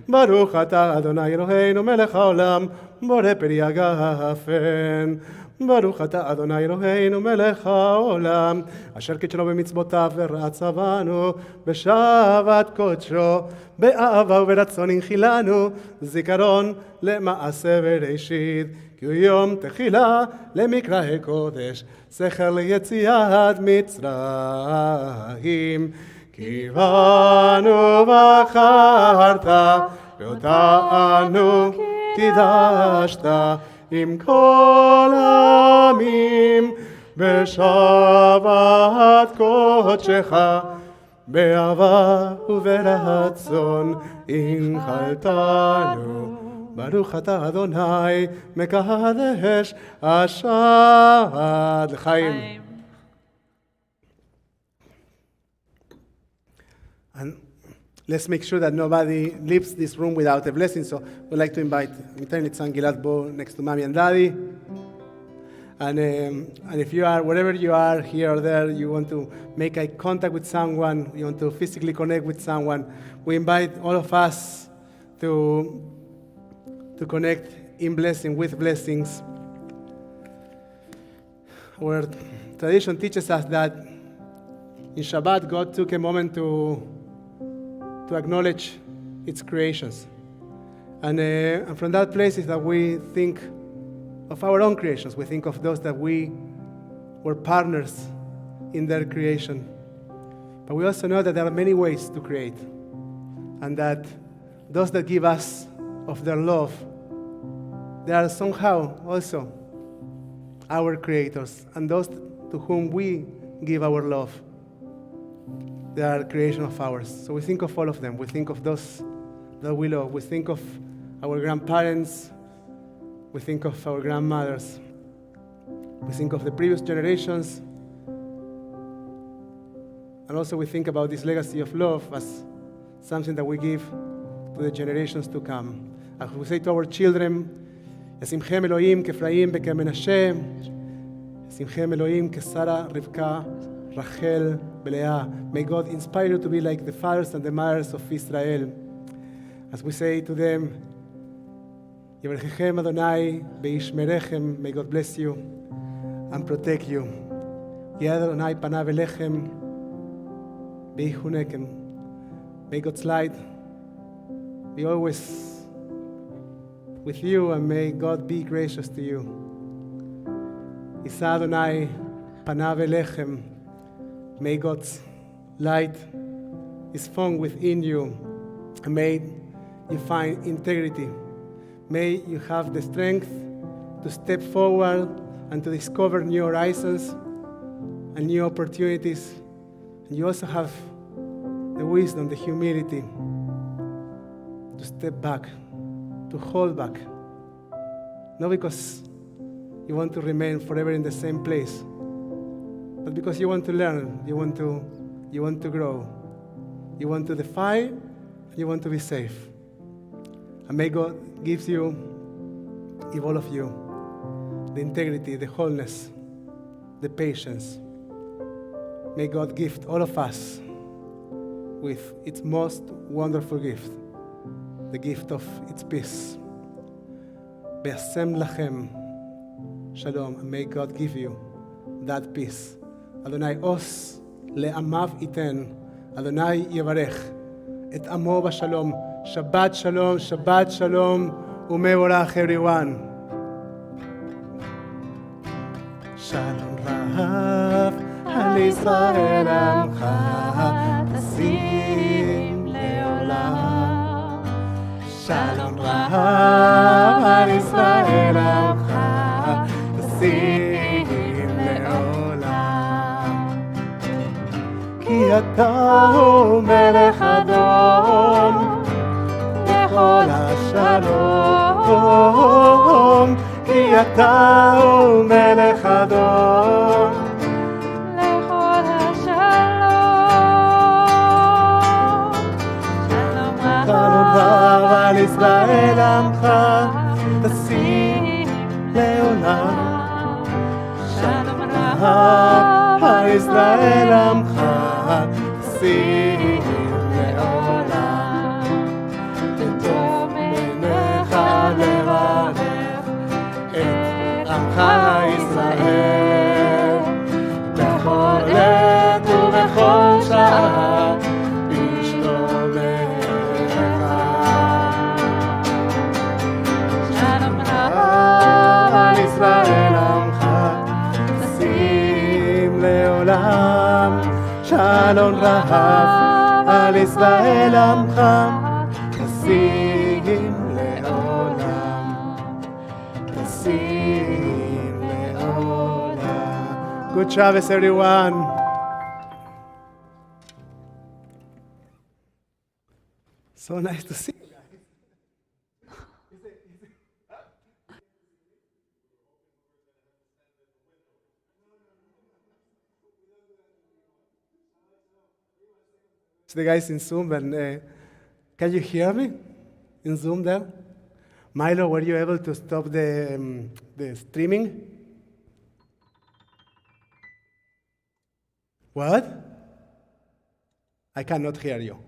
ברוך אתה אדוני אלוהינו מלך העולם בורא פרי הגפן. ברוך אתה אדוני אלוהינו מלך העולם אשר קידשנו במצוותיו ורצה בנו בשבת קודשו באהבה וברצון הנחילנו זיכרון למעשה בראשית כי הוא יום תחילה למקרא קודש זכר ליציאת מצרים כי בנו בחרת ואותנו קידשת עם כל העמים בשבת קודשך באהבה וברצון הנחלתנו ברוך אתה אדוני מקדש השעד לחיים. And let's make sure that nobody leaves this room without a blessing. So we'd like to invite Mitain Gilad Bo next to Mommy and Daddy. And if you are, wherever you are, here or there, you want to make eye contact with someone, you want to physically connect with someone, we invite all of us to connect in blessing with blessings. Our tradition teaches us that in Shabbat, God took a moment to acknowledge its creations. And from that place is that we think of our own creations. We think of those that we were partners in their creation. But we also know that there are many ways to create. And that those that give us of their love, they are somehow also our creators. And those to to whom we give our love. They are a creation of ours. So we think of all of them. We think of those that we love. We think of our grandparents. We think of our grandmothers. We think of the previous generations. And also we think about this legacy of love as something that we give to the generations to come. And we say to our children, Yasimchem Elohim k'Efraim beKemenashe, Yasimchem Elohim k'Sara, Rivka, Rachel, Belea. May God inspire you to be like the fathers and the mothers of Israel. As we say to them, Yevarchechem Adonai beishmerechem. May God bless you and protect you. Yad Adonai panav elechem beichunekem. May God's light be always with you, and may God be gracious to you. Yisa Adonai panav elechem. May God's light is found within you, and may you find integrity. May you have the strength to step forward and to discover new horizons and new opportunities. And you also have the wisdom, the humility to step back, to hold back. Not because you want to remain forever in the same place, but because you want to learn, you want to grow, you want to defy, you want to be safe. And may God give you, give all of you, the integrity, the wholeness, the patience. May God gift all of us with its most wonderful gift, the gift of its peace. Be'asem lachem shalom. And may God give you that peace. Adonai os le'amav iten. Adonai yevarech et amo b'shalom. Shabbat shalom, Shabbat shalom, umevorach everyone. Shalom Rav al Israel amcha tasim leolam. Shalom Rav al Israel amcha tasim leolam. Ki ata hu melech adon כל השלום, כי אתה הוא מלך אדום. לכל השלום, שלום רב על ישראל עמך, תשים לעולם. שלום רב על ישראל עמך, תשים לברך את עמך ישראל בכל עת ובכל שעה בשלומך. שלום רב על ישראל עמך תשים לעולם. שלום רב על ישראל עמך תשים Good Shabbos, everyone. So nice to see you guys. The guys in Zoom, and can you hear me in Zoom there? Milo, were you able to stop the streaming? What? I cannot hear you.